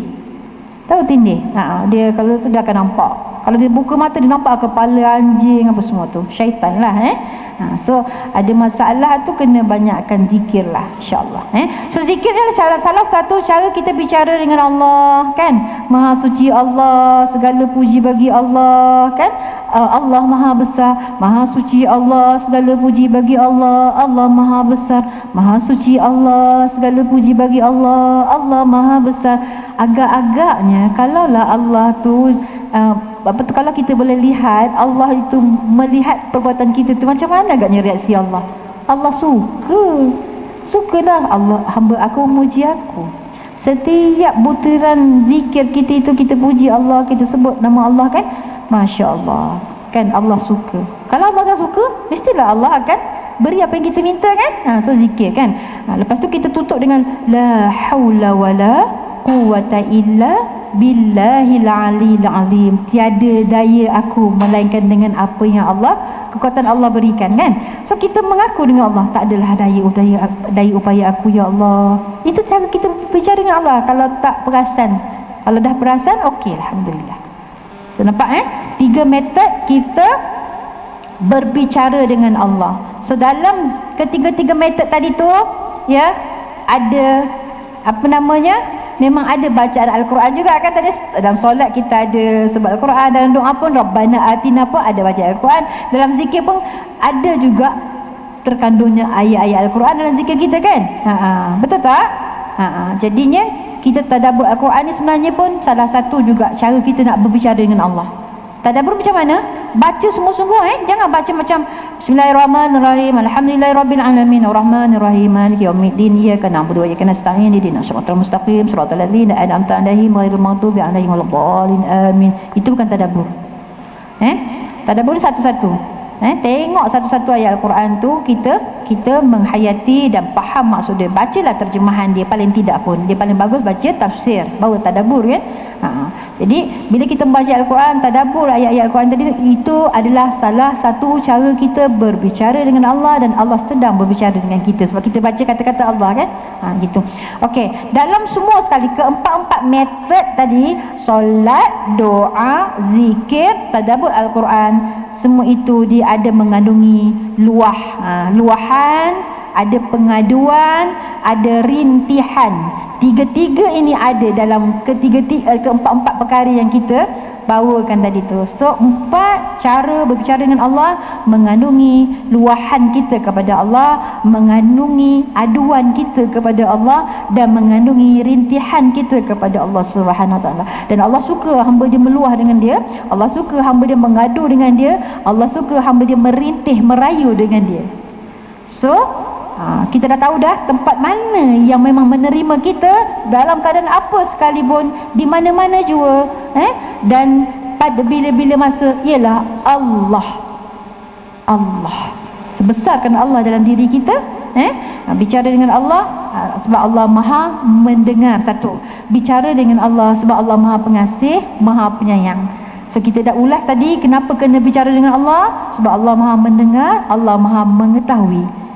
Tahu tindih? Dia kalau tu dia akan nampak. Kalau dia buka mata, dia nampak kepala anjing apa semua tu. Syaitan lah. So ada masalah tu kena banyakkan zikir lah, insyaAllah. So zikir adalah salah satu cara kita bicara dengan Allah kan. Maha suci Allah, segala puji bagi Allah kan. Allah maha besar, maha suci Allah, segala puji bagi Allah. Allah maha besar, maha suci Allah, segala puji bagi Allah. Allah maha besar. Agak-agaknya kalaulah Allah tu kalau kita boleh lihat Allah itu melihat perbuatan kita tu, macam mana agaknya reaksi Allah? Allah sukalah Allah, hamba aku memuji aku. Setiap butiran zikir kita itu kita puji Allah, kita sebut nama Allah kan, Masya Allah kan, Allah suka. Kalau Allah dah suka, mestilah Allah akan beri apa yang kita minta kan. So zikir kan. Lepas tu kita tutup dengan la haula wala quwwata illa billahil aliyil azim. Tiada daya aku melainkan dengan apa yang Allah, kekuatan Allah berikan kan. So kita mengaku dengan Allah, tak adalah daya upaya aku ya Allah. Itu cara kita bicara dengan Allah. Kalau tak perasan, kalau dah perasan, okey, alhamdulillah. So nampak 3 metod kita berbicara dengan Allah. So dalam ketiga-tiga metod tadi tu ya, ada memang ada bacaan Al-Quran juga kan. Tadi dalam solat kita ada sebab Al-Quran, dalam doa pun Rabbana Atina pun ada baca Al-Quran, dalam zikir pun ada juga terkandungnya ayat-ayat Al-Quran dalam zikir kita kan. Betul tak? Jadinya kita tadabbur Al-Quran ni sebenarnya pun salah satu juga cara kita nak berbicara dengan Allah. Tadabbur macam mana? Baca sungguh-sungguh jangan baca macam Bismillahirrahmanirrahim. Alhamdulillahirabbil alamin arrahmanirrahim maliki yaumiddin iyyaka na'budu wa iyyaka nasta'in ihdinas siratal mustaqim siratal ladzina an'amta 'alaihim ghairil maghdubi 'alaihim waladdallin amin. Itu bukan tadabbur. Tadabbur satu-satu. Tengok satu-satu ayat Al-Quran tu, kita menghayati dan faham maksud dia. Bacalah terjemahan dia, paling tidak pun dia paling bagus baca tafsir baru tadabbur kan. Jadi bila kita membaca Al-Quran, tadabbur ayat-ayat Al-Quran tadi, itu adalah salah satu cara kita berbicara dengan Allah, dan Allah sedang berbicara dengan kita sebab kita baca kata-kata Allah kan. Gitu. Okey, dalam semua sekali keempat-empat metod tadi, solat, doa, zikir, tadabbur Al-Quran, semua itu dia ada mengandungi luahan, ada pengaduan, ada rintihan. Tiga-tiga ini ada dalam keempat-empat perkara yang kita bawakan tadi tu. So 4 cara berbicara dengan Allah mengandungi luahan kita kepada Allah, mengandungi aduan kita kepada Allah, dan mengandungi rintihan kita kepada Allah Subhanahu Wa Taala. Dan Allah suka hamba dia meluah dengan dia, Allah suka hamba dia mengadu dengan dia, Allah suka hamba dia merintih merayu dengan dia. So kita dah tahu dah tempat mana yang memang menerima kita dalam keadaan apa sekalipun, di mana-mana juga, dan pada bila-bila masa, ialah Allah. Sebesarkan Allah dalam diri kita, bicara dengan Allah sebab Allah Maha mendengar. Satu, bicara dengan Allah sebab Allah Maha pengasih, Maha penyayang. So kita dah ulas tadi kenapa kena bicara dengan Allah, sebab Allah Maha mendengar, Allah Maha mengetahui.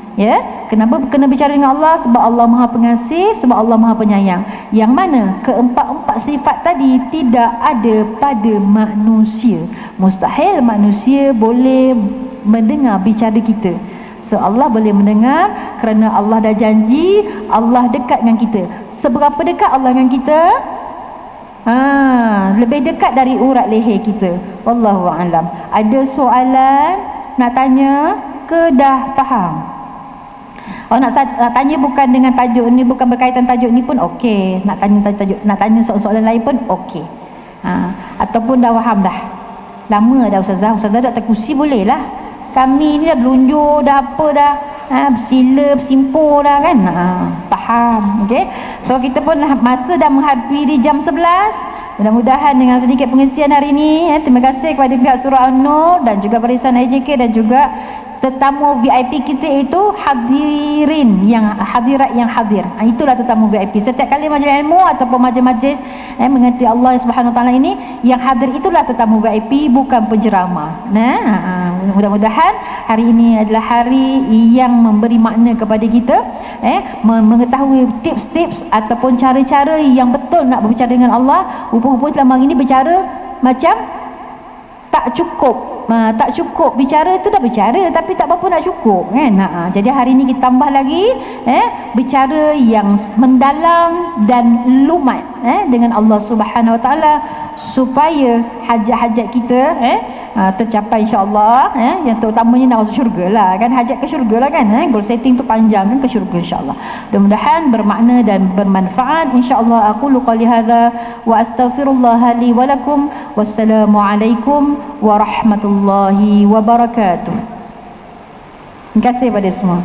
Kenapa kena bicara dengan Allah? Sebab Allah Maha pengasih, sebab Allah Maha penyayang. Yang mana keempat-empat sifat tadi tidak ada pada manusia. Mustahil manusia boleh mendengar bicara kita. So Allah boleh mendengar kerana Allah dah janji, Allah dekat dengan kita. Seberapa dekat Allah dengan kita? Lebih dekat dari urat leher kita. Wallahu a'lam. Ada soalan nak tanya ke dah faham? Nak tanya bukan dengan tajuk ni, bukan berkaitan tajuk ni pun okey. Nak tanya soalan lain pun okey. Ataupun dah faham dah. Lama dah Ustazah dah terkusi boleh lah. Kami ni dah belunjur dah apa dah. Bersila bersimpur dah kan. Faham. Okey. So kita pun masa dah menghampiri jam 11. Mudah-mudahan dengan sedikit pengisian hari ini, terima kasih kepada pihak Surah An-Nur dan juga barisan AJK dan juga tetamu VIP kita itu hadirat yang hadir. Itulah tetamu VIP. Setiap kali majlis ilmu ataupun majlis-majlis mengerti Allah Subhanahu Wa Taala ini, yang hadir itulah tetamu VIP, bukan penceramah. Mudah-mudahan hari ini adalah hari yang memberi makna kepada kita, mengetahui tips-tips ataupun cara-cara yang betul nak berbicara dengan Allah. Rupa-rupa selama ini bercara macam tak cukup. Tak cukup bicara tu, dah bicara tapi tak berapa nak cukup kan. Jadi hari ni kita tambah lagi bicara yang mendalam dan lumat dengan Allah Subhanahu Wa Taala, supaya hajat-hajat kita tercapai insya-Allah. Yang terutamanya nak masuk syurga lah kan, hajat ke syurga lah kan. Goal setting tu panjang kan, ke syurga insya-Allah. Mudah-mudahan bermakna dan bermanfaat insya-Allah. Aqulu qali hadza wa astaghfirullah li wa lakum. Wassalamualaikum warahmatullahi wabarakatuh. Terima kasih pada semua.